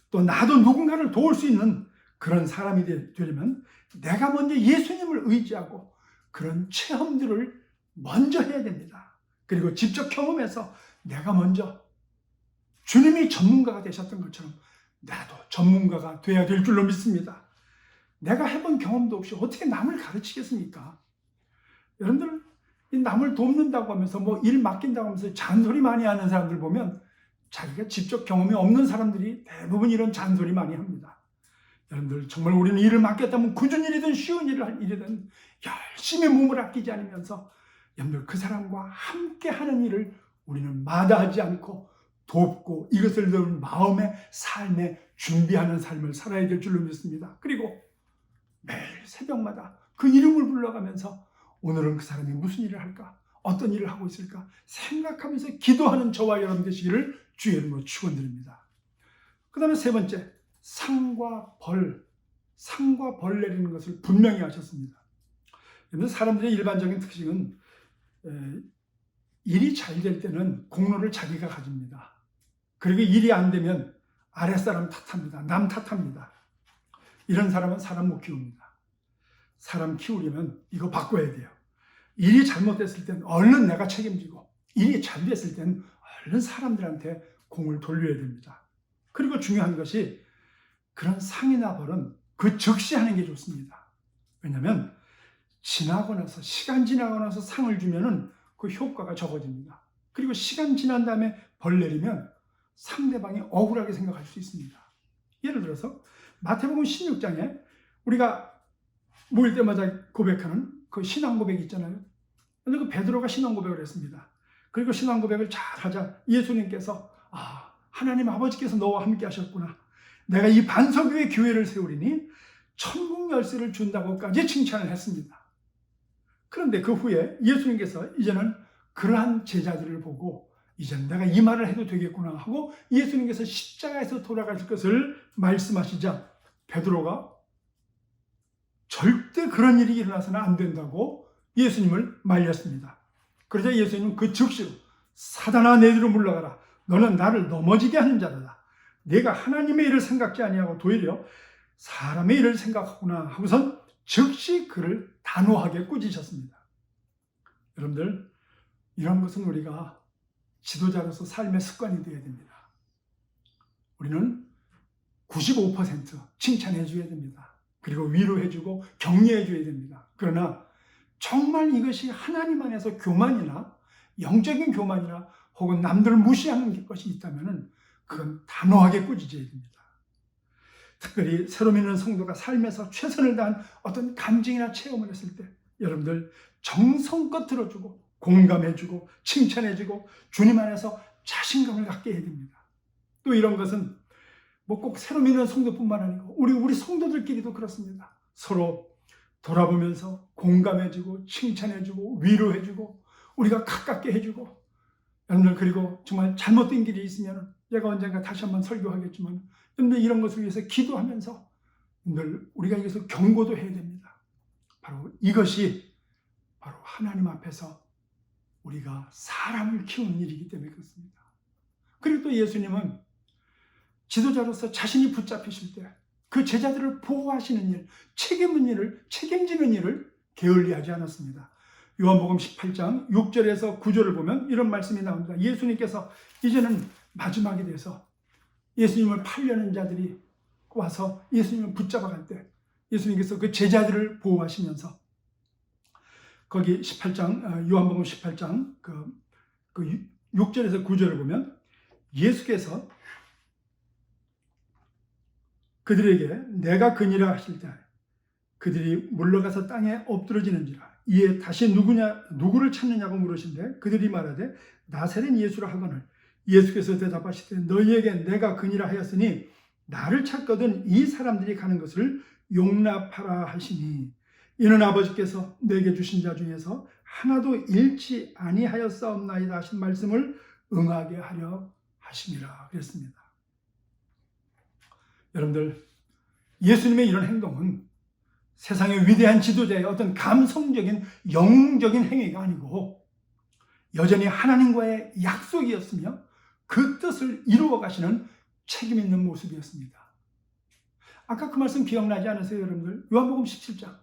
또 나도 누군가를 도울 수 있는 그런 사람이 되려면 내가 먼저 예수님을 의지하고 그런 체험들을 먼저 해야 됩니다. 그리고 직접 경험해서 내가 먼저 주님이 전문가가 되셨던 것처럼 나도 전문가가 돼야 될 줄로 믿습니다. 내가 해본 경험도 없이 어떻게 남을 가르치겠습니까? 여러분들 남을 돕는다고 하면서 뭐 일 맡긴다고 하면서 잔소리 많이 하는 사람들 보면 자기가 직접 경험이 없는 사람들이 대부분 이런 잔소리 많이 합니다. 여러분들 정말 우리는 일을 맡겼다면 굳은 일이든 쉬운 일이든 열심히 몸을 아끼지 않으면서 여러분들 그 사람과 함께 하는 일을 우리는 마다하지 않고 돕고 이것을 늘 마음의 삶에 준비하는 삶을 살아야 될 줄로 믿습니다. 그리고 매일 새벽마다 그 이름을 불러가면서 오늘은 그 사람이 무슨 일을 할까? 어떤 일을 하고 있을까? 생각하면서 기도하는 저와 여러분 되시기를 주의 이름으로 축원드립니다. 그 다음에 세 번째, 상과 벌 내리는 것을 분명히 하셨습니다. 사람들의 일반적인 특징은 일이 잘 될 때는 공로를 자기가 가집니다. 그리고 일이 안 되면 아랫사람 탓합니다. 남 탓합니다. 이런 사람은 사람 못 키웁니다. 사람 키우려면 이거 바꿔야 돼요. 일이 잘못됐을 때는 얼른 내가 책임지고, 일이 잘 됐을 때는 얼른 사람들한테 공을 돌려야 됩니다. 그리고 중요한 것이 그런 상이나 벌은 그 즉시 하는 게 좋습니다. 왜냐하면 시간 지나고 나서 상을 주면은 그 효과가 적어집니다. 그리고 시간 지난 다음에 벌 내리면 상대방이 억울하게 생각할 수 있습니다. 예를 들어서 마태복음 16장에 우리가 모일 때마다 고백하는 그 신앙 고백이 있잖아요. 근데 그 베드로가 신앙 고백을 했습니다. 그리고 신앙 고백을 잘 하자 예수님께서 하나님 아버지께서 너와 함께 하셨구나. 내가 이 반석 위에 교회를 세우리니 천국 열쇠를 준다고까지 칭찬을 했습니다. 그런데 그 후에 예수님께서 이제는 그러한 제자들을 보고 이제는 내가 이 말을 해도 되겠구나 하고 예수님께서 십자가에서 돌아가실 것을 말씀하시자 베드로가 절대 그런 일이 일어나서는 안 된다고 예수님을 말렸습니다. 그러자 예수님은 그 즉시로 사단아 내 뒤로 물러가라. 너는 나를 넘어지게 하는 자다. 내가 하나님의 일을 생각지 아니하고 도리어 사람의 일을 생각하구나 하고선 즉시 그를 단호하게 꾸짖으셨습니다. 여러분들, 이런 것은 우리가 지도자로서 삶의 습관이 되어야 됩니다. 우리는 95% 칭찬해 줘야 됩니다. 그리고 위로해 주고 격려해 줘야 됩니다. 그러나 정말 이것이 하나님 안에서 교만이나 영적인 교만이나 혹은 남들을 무시하는 것이 있다면 그건 단호하게 꾸짖어야 됩니다. 특별히 새로 믿는 성도가 삶에서 최선을 다한 어떤 감정이나 체험을 했을 때 여러분들 정성껏 들어주고 공감해주고 칭찬해주고 주님 안에서 자신감을 갖게 해야 됩니다. 또 이런 것은 뭐 꼭 새로 믿는 성도뿐만 아니고 우리 성도들끼리도 그렇습니다. 서로 돌아보면서 공감해주고 칭찬해주고 위로해주고 우리가 가깝게 해주고 여러분들, 그리고 정말 잘못된 길이 있으면 제가 언젠가 다시 한번 설교하겠지만 여러분들 이런 것을 위해서 기도하면서 늘 우리가 이것을 경고도 해야 됩니다. 바로 이것이 바로 하나님 앞에서 우리가 사람을 키우는 일이기 때문에 그렇습니다. 그리고 또 예수님은 지도자로서 자신이 붙잡히실 때 그 제자들을 보호하시는 일, 책임지는 일을 게을리하지 않았습니다. 요한복음 18장 6절에서 9절을 보면 이런 말씀이 나옵니다. 예수님께서 이제는 마지막이 돼서 예수님을 팔려는 자들이 와서 예수님을 붙잡아갈 때 예수님께서 그 제자들을 보호하시면서 거기 18장 요한복음 18장 그 6절에서 9절을 보면 예수께서 그들에게 내가 그니라 하실 때 그들이 물러가서 땅에 엎드러지는지라 이에 다시 누구를 찾느냐고 물으신데 그들이 말하되 나사렛 예수라 하거늘 예수께서 대답하시되 너희에게 내가 그니라 하였으니 나를 찾거든 이 사람들이 가는 것을 용납하라 하시니 이는 아버지께서 내게 주신 자 중에서 하나도 잃지 아니하였사옵나이다 하신 말씀을 응하게 하려 하심이라 그랬습니다. 여러분들, 예수님의 이런 행동은 세상의 위대한 지도자의 어떤 감성적인 영적인 행위가 아니고 여전히 하나님과의 약속이었으며 그 뜻을 이루어 가시는 책임 있는 모습이었습니다. 아까 그 말씀 기억나지 않으세요, 여러분들? 요한복음 17장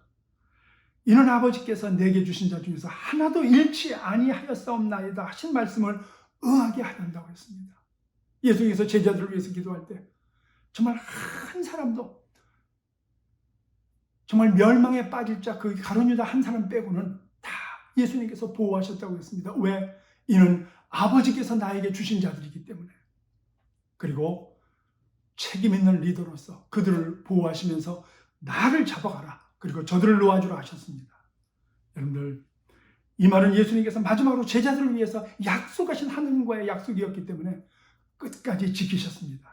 이는 아버지께서 내게 주신 자 중에서 하나도 잃지 아니하였사옵나이다 하신 말씀을 응하게 하란다고 했습니다. 예수님께서 제자들을 위해서 기도할 때 정말 한 사람도 정말 멸망에 빠질 자 그 가룟 유다 한 사람 빼고는 다 예수님께서 보호하셨다고 했습니다. 왜? 이는 아버지께서 나에게 주신 자들이기 때문에. 그리고 책임 있는 리더로서 그들을 보호하시면서 나를 잡아가라. 그리고 저들을 놓아주라 하셨습니다. 여러분들, 이 말은 예수님께서 마지막으로 제자들을 위해서 약속하신 하나님과의 약속이었기 때문에 끝까지 지키셨습니다.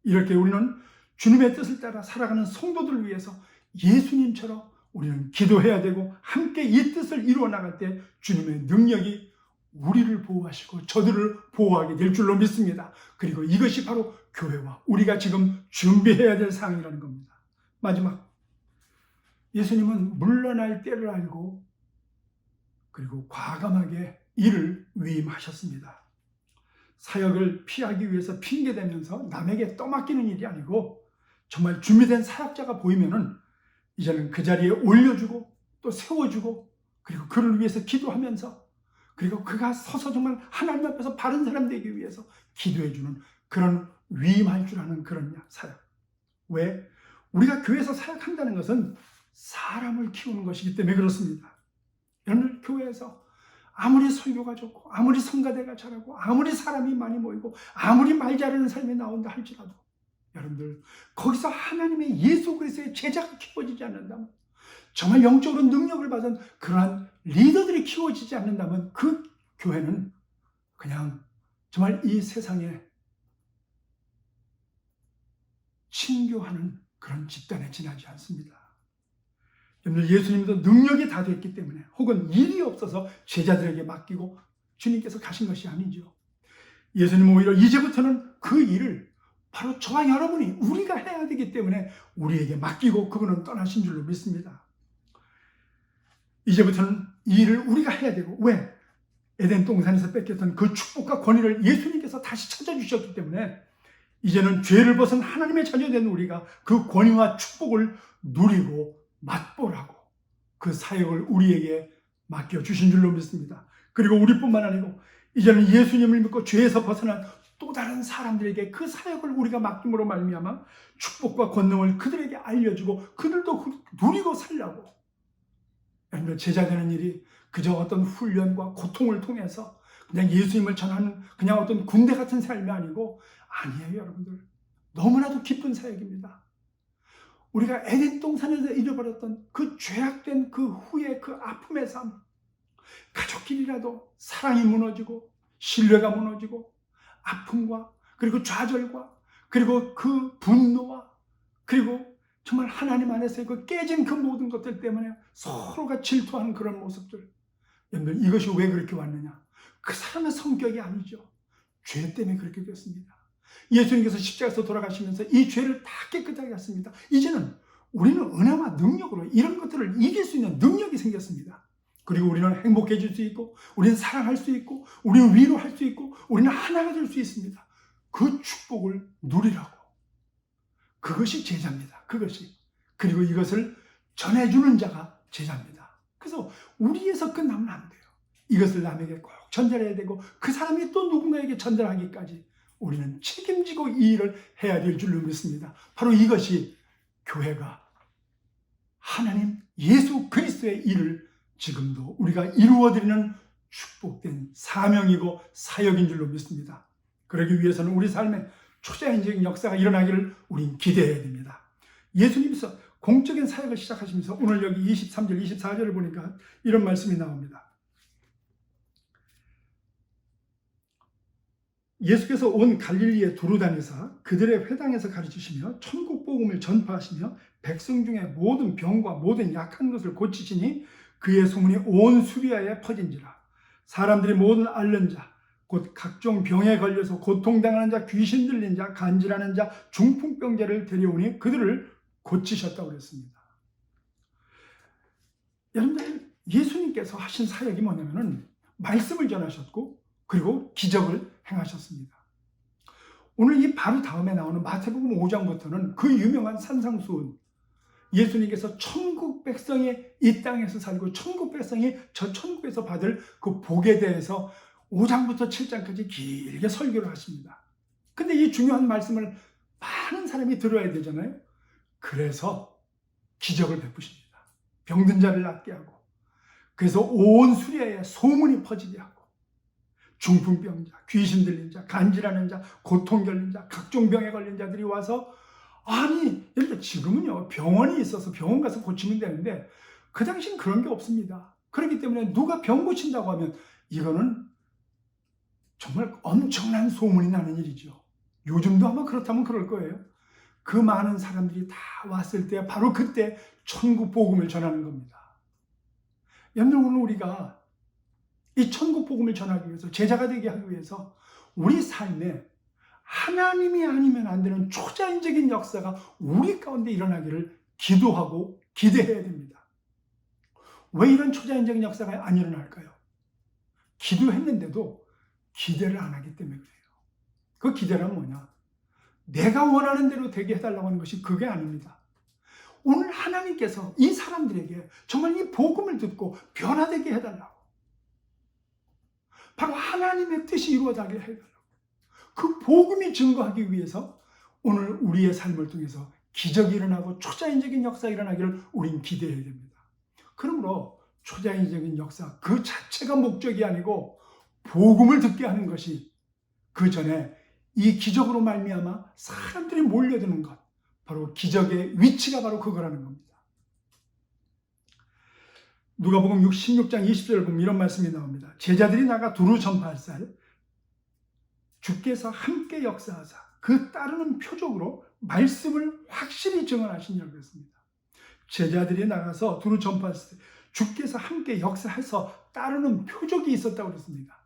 이렇게 우리는 주님의 뜻을 따라 살아가는 성도들을 위해서 예수님처럼 우리는 기도해야 되고 함께 이 뜻을 이루어 나갈 때 주님의 능력이 우리를 보호하시고 저들을 보호하게 될 줄로 믿습니다. 그리고 이것이 바로 교회와 우리가 지금 준비해야 될 사항이라는 겁니다. 마지막, 예수님은 물러날 때를 알고 그리고 과감하게 이를 위임하셨습니다. 사역을 피하기 위해서 핑계대면서 남에게 떠맡기는 일이 아니고 정말 준비된 사역자가 보이면은 이제는 그 자리에 올려주고 또 세워주고 그리고 그를 위해서 기도하면서 그리고 그가 서서 정말 하나님 앞에서 바른 사람 되기 위해서 기도해주는 그런 위임할 줄 아는 그런 사역. 왜? 우리가 교회에서 사역한다는 것은 사람을 키우는 것이기 때문에 그렇습니다. 여러분, 교회에서 아무리 설교가 좋고 아무리 성가대가 잘하고 아무리 사람이 많이 모이고 아무리 말 잘하는 사람이 나온다 할지라도 여러분들 거기서 하나님의 예수 그리스도의 제자가 키워지지 않는다면, 정말 영적으로 능력을 받은 그러한 리더들이 키워지지 않는다면 그 교회는 그냥 정말 이 세상에 친교하는 그런 집단에 지나지 않습니다. 여러분들, 예수님도 능력이 다 됐기 때문에 혹은 일이 없어서 제자들에게 맡기고 주님께서 가신 것이 아니죠. 예수님은 오히려 이제부터는 그 일을 바로 저와 여러분이 우리가 해야 되기 때문에 우리에게 맡기고 그분은 떠나신 줄로 믿습니다. 이제부터는 이 일을 우리가 해야 되고, 왜? 에덴 동산에서 뺏겼던 그 축복과 권위를 예수님께서 다시 찾아주셨기 때문에 이제는 죄를 벗은 하나님의 자녀된 우리가 그 권위와 축복을 누리고 맛보라고 그 사역을 우리에게 맡겨주신 줄로 믿습니다. 그리고 우리뿐만 아니고 이제는 예수님을 믿고 죄에서 벗어난 또 다른 사람들에게 그 사역을 우리가 맡김으로 말미암아 축복과 권능을 그들에게 알려주고 그들도 누리고 살라고. 여러분, 제자되는 일이 그저 어떤 훈련과 고통을 통해서 그냥 예수님을 전하는 그냥 어떤 군대 같은 삶이 아니고, 아니에요. 여러분들, 너무나도 기쁜 사역입니다. 우리가 에덴 동산에서 잃어버렸던 그 죄악된 그 후의 그 아픔의 삶, 가족끼리라도 사랑이 무너지고 신뢰가 무너지고 아픔과 그리고 좌절과 그리고 그 분노와 그리고 정말 하나님 안에서 그 깨진 그 모든 것들 때문에 서로가 질투하는 그런 모습들, 여러분, 이것이 왜 그렇게 왔느냐? 그 사람의 성격이 아니죠. 죄 때문에 그렇게 됐습니다. 예수님께서 십자가에서 돌아가시면서 이 죄를 다 깨끗하게 했습니다. 이제는 우리는 은혜와 능력으로 이런 것들을 이길 수 있는 능력이 생겼습니다. 그리고 우리는 행복해질 수 있고 우리는 사랑할 수 있고 우리는 위로할 수 있고 우리는 하나가 될 수 있습니다. 그 축복을 누리라고. 그것이 제자입니다. 그것이. 그리고 이것을 전해주는 자가 제자입니다. 그래서 우리에서 끝나면 안 돼요. 이것을 남에게 꼭 전달해야 되고 그 사람이 또 누군가에게 전달하기까지 우리는 책임지고 이 일을 해야 될 줄로 믿습니다. 바로 이것이 교회가 하나님 예수 그리스도의 일을 지금도 우리가 이루어드리는 축복된 사명이고 사역인 줄로 믿습니다. 그러기 위해서는 우리 삶에 초자연적인 역사가 일어나기를 우린 기대해야 됩니다. 예수님께서 공적인 사역을 시작하시면서 오늘 여기 23절, 24절을 보니까 이런 말씀이 나옵니다. 예수께서 온 갈릴리에 두루 다니사 그들의 회당에서 가르치시며 천국 복음을 전파하시며 백성 중에 모든 병과 모든 약한 것을 고치시니 그의 소문이 온 수리아에 퍼진지라. 사람들이 모든 앓는 자 곧 각종 병에 걸려서 고통당하는 자, 귀신 들린 자, 간질하는 자, 중풍병자를 데려오니 그들을 고치셨다고 그랬습니다. 여러분들, 예수님께서 하신 사역이 뭐냐면은 말씀을 전하셨고 그리고 기적을 행하셨습니다. 오늘 이 바로 다음에 나오는 마태복음 5장부터는 그 유명한 산상수훈, 예수님께서 천국 백성이 이 땅에서 살고 천국 백성이 저 천국에서 받을 그 복에 대해서 5장부터 7장까지 길게 설교를 하십니다. 근데 이 중요한 말씀을 많은 사람이 들어야 되잖아요. 그래서 기적을 베푸십니다. 병든 자를 낫게 하고, 그래서 온 수리아에 소문이 퍼지게 하고, 중풍병자, 귀신 들린 자, 간질하는 자, 고통 걸린 자, 각종 병에 걸린 자들이 와서, 아니, 여러분, 지금은요 병원이 있어서 병원 가서 고치면 되는데 그 당시엔 그런 게 없습니다. 그렇기 때문에 누가 병 고친다고 하면 이거는 정말 엄청난 소문이 나는 일이죠. 요즘도 아마 그렇다면 그럴 거예요. 그 많은 사람들이 다 왔을 때 바로 그때 천국 복음을 전하는 겁니다. 여러분, 오늘 우리가 이 천국 복음을 전하기 위해서, 제자가 되게 하기 위해서 우리 삶에 하나님이 아니면 안 되는 초자연적인 역사가 우리 가운데 일어나기를 기도하고 기대해야 됩니다. 왜 이런 초자연적인 역사가 안 일어날까요? 기도했는데도 기대를 안 하기 때문에 그래요. 그 기대란 뭐냐? 내가 원하는 대로 되게 해달라고 하는 것이 그게 아닙니다. 오늘 하나님께서 이 사람들에게 정말 이 복음을 듣고 변화되게 해달라고, 바로 하나님의 뜻이 이루어지게 해달라고, 그 복음이 증거하기 위해서 오늘 우리의 삶을 통해서 기적이 일어나고 초자연적인 역사가 일어나기를 우린 기대해야 됩니다. 그러므로 초자연적인 역사 그 자체가 목적이 아니고 복음을 듣게 하는 것이, 그 전에 이 기적으로 말미암아 사람들이 몰려드는 것, 바로 기적의 위치가 바로 그거라는 겁니다. 누가복음 16장 20절을 보면 이런 말씀이 나옵니다. 제자들이 나가 두루 전파할살 주께서 함께 역사하사 그 따르는 표적으로 말씀을 확실히 증언하시냐고 그랬습니다. 제자들이 나가서 두루 전파할살 주께서 함께 역사해서 따르는 표적이 있었다고 그랬습니다.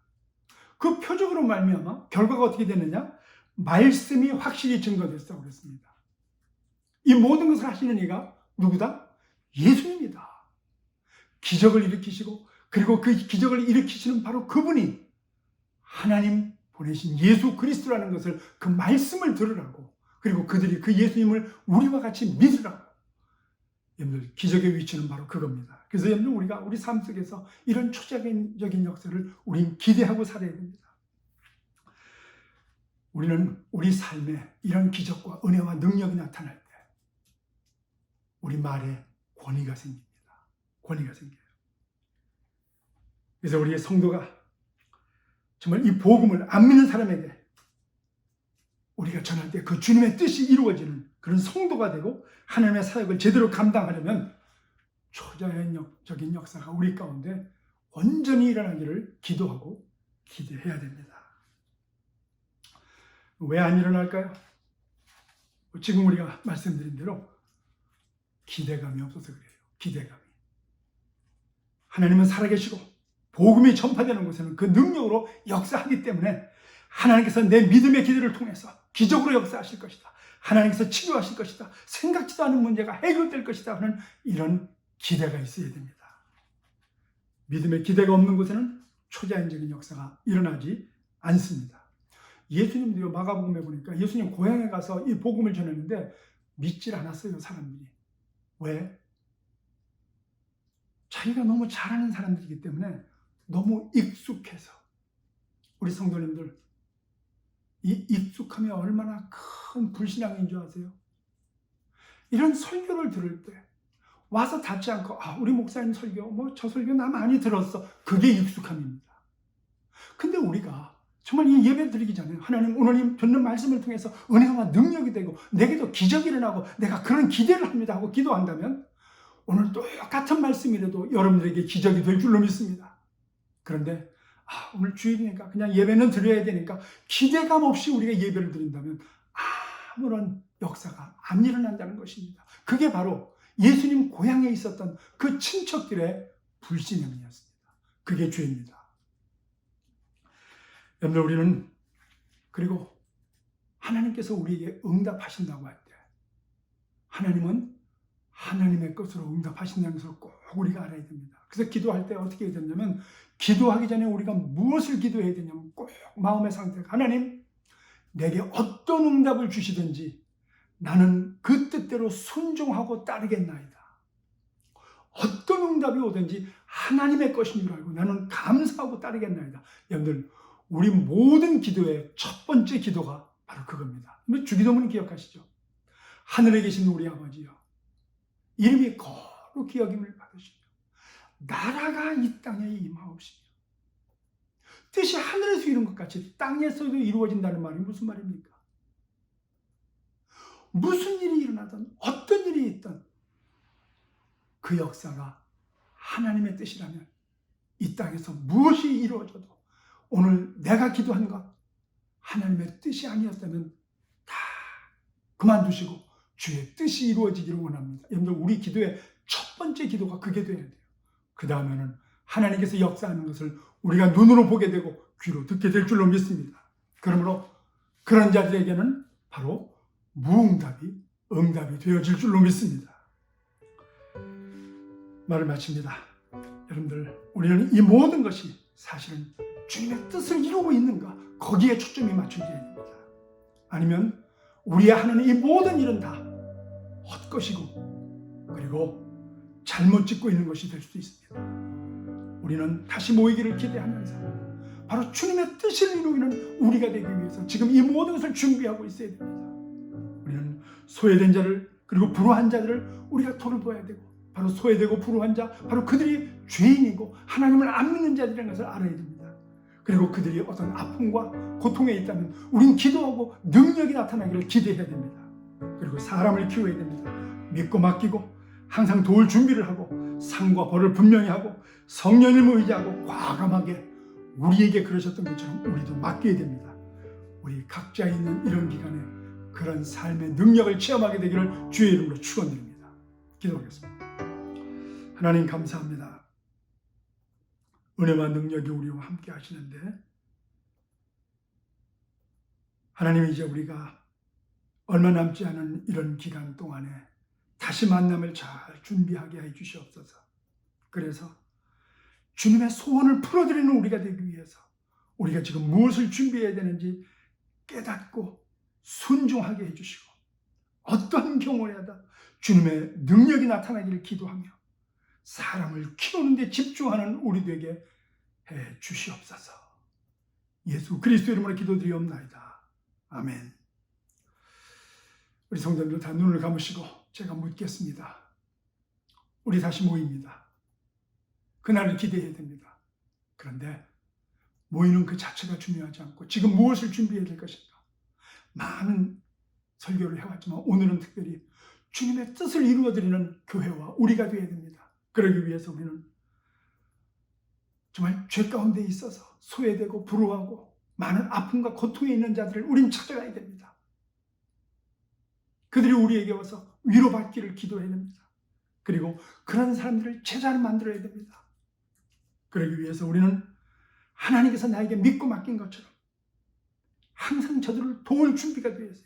그 표적으로 말미암아 결과가 어떻게 되느냐? 말씀이 확실히 증거됐다고 그랬습니다. 이 모든 것을 하시는 이가 누구다? 예수님이다. 기적을 일으키시고, 그리고 그 기적을 일으키시는 바로 그분이 하나님 보내신 예수 그리스도라는 것을, 그 말씀을 들으라고, 그리고 그들이 그 예수님을 우리와 같이 믿으라고. 여러분들, 기적의 위치는 바로 그겁니다. 그래서 여러분, 우리가 우리 삶 속에서 이런 초자연적인 역사를 우린 기대하고 살아야 됩니다. 우리는 우리 삶에 이런 기적과 은혜와 능력이 나타날 때 우리 말에 권위가 생깁니다. 권위가 생겨요. 그래서 우리의 성도가 정말 이 복음을 안 믿는 사람에게 우리가 전할 때 그 주님의 뜻이 이루어지는 그런 성도가 되고 하나님의 사역을 제대로 감당하려면 초자연적인 역사가 우리 가운데 온전히 일어나기를 기도하고 기대해야 됩니다. 왜 안 일어날까요? 지금 우리가 말씀드린 대로 기대감이 없어서 그래요. 기대감이. 하나님은 살아계시고 복음이 전파되는 곳에는 그 능력으로 역사하기 때문에 하나님께서 내 믿음의 기도를 통해서 기적으로 역사하실 것이다. 하나님께서 치료하실 것이다. 생각지도 않은 문제가 해결될 것이다 하는 이런 기대가 있어야 됩니다. 믿음의 기대가 없는 곳에는 초자연적인 역사가 일어나지 않습니다. 예수님도요, 마가복음에 보니까 예수님 고향에 가서 이 복음을 전했는데 믿질 않았어요, 사람들이. 왜? 자기가 너무 잘하는 사람들이기 때문에, 너무 익숙해서. 우리 성도님들, 이 익숙함이 얼마나 큰 불신앙인 줄 아세요? 이런 설교를 들을 때 와서 닿지 않고, 우리 목사님 설교, 저 설교 나 많이 들었어. 그게 익숙함입니다. 근데 우리가 정말 이 예배 드리기 전에 하나님 오늘 듣는 말씀을 통해서 은혜와 능력이 되고 내게도 기적이 일어나고 내가 그런 기대를 합니다 하고 기도한다면 오늘 똑같은 말씀이라도 여러분들에게 기적이 될 줄로 믿습니다. 그런데 오늘 주일이니까 그냥 예배는 드려야 되니까 기대감 없이 우리가 예배를 드린다면 아무런 역사가 안 일어난다는 것입니다. 그게 바로 예수님 고향에 있었던 그 친척들의 불신앙이었습니다. 그게 죄입니다. 여러분들, 우리는 그리고 하나님께서 우리에게 응답하신다고 할 때 하나님은 하나님의 것으로 응답하신다는 것을 꼭 우리가 알아야 됩니다. 그래서 기도할 때 어떻게 해야 되냐면, 기도하기 전에 우리가 무엇을 기도해야 되냐면 꼭 마음의 상태가, 하나님 내게 어떤 응답을 주시든지 나는 그 뜻대로 순종하고 따르겠나이다. 어떤 응답이 오든지 하나님의 것인 줄 알고 나는 감사하고 따르겠나이다. 여러분들, 우리 모든 기도의 첫 번째 기도가 바로 그겁니다. 주기도문은 기억하시죠? 하늘에 계신 우리 아버지여, 이름이 거룩히 여김을 받으시며 나라가 이 땅에 임하옵시며, 뜻이 하늘에서 이룬 것 같이 땅에서도 이루어진다는 말이 무슨 말입니까? 무슨 일이 일어나든 어떤 일이 있든 그 역사가 하나님의 뜻이라면 이 땅에서 무엇이 이루어져도 오늘 내가 기도한 것 하나님의 뜻이 아니었다면 다 그만두시고 주의 뜻이 이루어지기를 원합니다. 여러분들, 우리 기도의 첫 번째 기도가 그게 돼야 돼요. 그 다음에는 하나님께서 역사하는 것을 우리가 눈으로 보게 되고 귀로 듣게 될 줄로 믿습니다. 그러므로 그런 자들에게는 바로 무응답이 응답이 되어질 줄로 믿습니다. 말을 마칩니다. 여러분들, 우리는 이 모든 것이 사실은 주님의 뜻을 이루고 있는가, 거기에 초점이 맞춰져야 됩니다. 아니면 우리의 하는 이 모든 일은 다 헛것이고 그리고 잘못 짓고 있는 것이 될 수도 있습니다. 우리는 다시 모이기를 기대하면서 바로 주님의 뜻을 이루는 우리가 되기 위해서 지금 이 모든 것을 준비하고 있어야 됩니다. 우리는 소외된 자를, 그리고 불우한 자들을 우리가 돌봐야 되고, 바로 소외되고 불우한 자, 바로 그들이 죄인이고 하나님을 안 믿는 자들이라는 것을 알아야 됩니다. 그리고 그들이 어떤 아픔과 고통에 있다면 우린 기도하고 능력이 나타나기를 기대해야 됩니다. 그리고 사람을 키워야 됩니다. 믿고 맡기고 항상 도울 준비를 하고 상과 벌을 분명히 하고 성령님을 의지하고 과감하게 우리에게 그러셨던 것처럼 우리도 맡겨야 됩니다. 우리 각자 있는 이런 기간에 그런 삶의 능력을 체험하게 되기를 주의 이름으로 축원드립니다. 기도하겠습니다. 하나님 감사합니다. 은혜와 능력이 우리와 함께 하시는데, 하나님, 이제 우리가 얼마 남지 않은 이런 기간 동안에 다시 만남을 잘 준비하게 해 주시옵소서. 그래서 주님의 소원을 풀어드리는 우리가 되기 위해서 우리가 지금 무엇을 준비해야 되는지 깨닫고 순종하게 해주시고, 어떤 경우라도 주님의 능력이 나타나기를 기도하며 사람을 키우는 데 집중하는 우리 되게 해 주시옵소서. 예수 그리스도 이름으로 기도드리옵나이다. 아멘. 우리 성도님들 다 눈을 감으시고 제가 묻겠습니다. 우리 다시 모입니다. 그날을 기대해야 됩니다. 그런데 모이는 그 자체가 중요하지 않고 지금 무엇을 준비해야 될 것인가. 많은 설교를 해왔지만 오늘은 특별히 주님의 뜻을 이루어드리는 교회와 우리가 되어야 됩니다. 그러기 위해서 우리는 정말 죄 가운데 있어서 소외되고 불우하고 많은 아픔과 고통에 있는 자들을 우린 찾아가야 됩니다. 그들이 우리에게 와서 위로받기를 기도해야 됩니다. 그리고 그런 사람들을 제자를 만들어야 됩니다. 그러기 위해서 우리는 하나님께서 나에게 믿고 맡긴 것처럼 항상 저들을 도울 준비가 되어야 해요.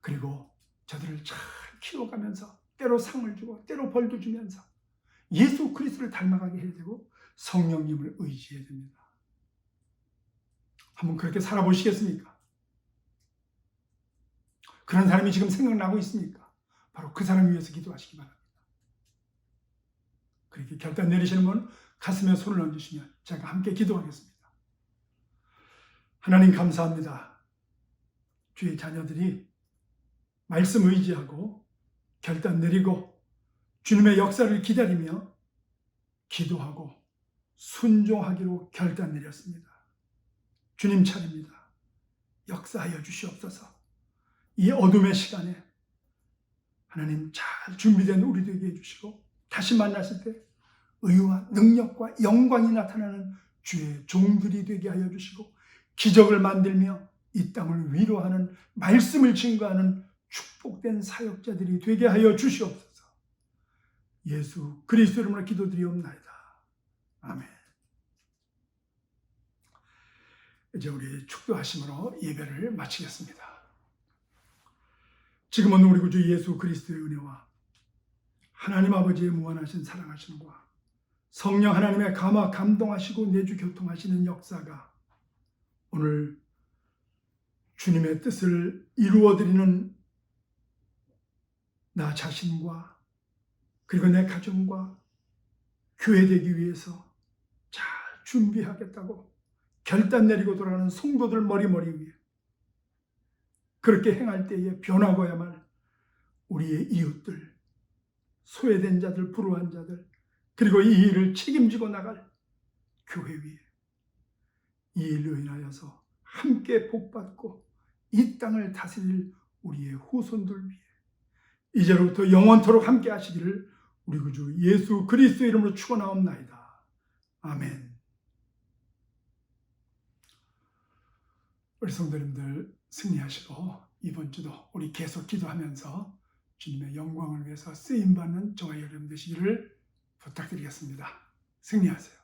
그리고 저들을 잘 키워가면서 때로 상을 주고 때로 벌도 주면서 예수 그리스도를 닮아가게 해야 되고 성령님을 의지해야 됩니다. 한번 그렇게 살아보시겠습니까? 그런 사람이 지금 생각나고 있습니까? 바로 그 사람 위해서 기도하시기 바랍니다. 그렇게 결단 내리시는 분 가슴에 손을 얹으시면 제가 함께 기도하겠습니다. 하나님 감사합니다. 주의 자녀들이 말씀 의지하고 결단 내리고 주님의 역사를 기다리며 기도하고 순종하기로 결단 내렸습니다. 주님 차례입니다. 역사하여 주시옵소서. 이 어둠의 시간에 하나님 잘 준비된 우리 되게 해주시고 다시 만났을 때 의와 능력과 영광이 나타나는 주의 종들이 되게 하여 주시고 기적을 만들며 이 땅을 위로하는 말씀을 증거하는 축복된 사역자들이 되게 하여 주시옵소서. 예수 그리스도 이름으로 기도드리옵나이다. 아멘. 이제 우리 축도하심으로 예배를 마치겠습니다. 지금은 우리 구주 예수 그리스도의 은혜와 하나님 아버지의 무한하신 사랑하심과 성령 하나님의 감화 감동하시고 내주 교통하시는 역사가 오늘 주님의 뜻을 이루어드리는 나 자신과 그리고 내 가정과 교회 되기 위해서 잘 준비하겠다고 결단 내리고 돌아가는 성도들 머리머리 위에 그렇게 행할 때에 변화고야말 우리의 이웃들, 소외된 자들, 불우한 자들, 그리고 이 일을 책임지고 나갈 교회 위에 이 일로 인하여서 함께 복받고 이 땅을 다스릴 우리의 후손들 위에 이제로부터 영원토록 함께 하시기를 우리 구주 예수 그리스도 이름으로 축원하옵나이다. 아멘. 우리 성도님들 승리하시고 이번 주도 우리 계속 기도하면서 주님의 영광을 위해서 쓰임받는 저와 여러분 되시기를 부탁드리겠습니다. 승리하세요.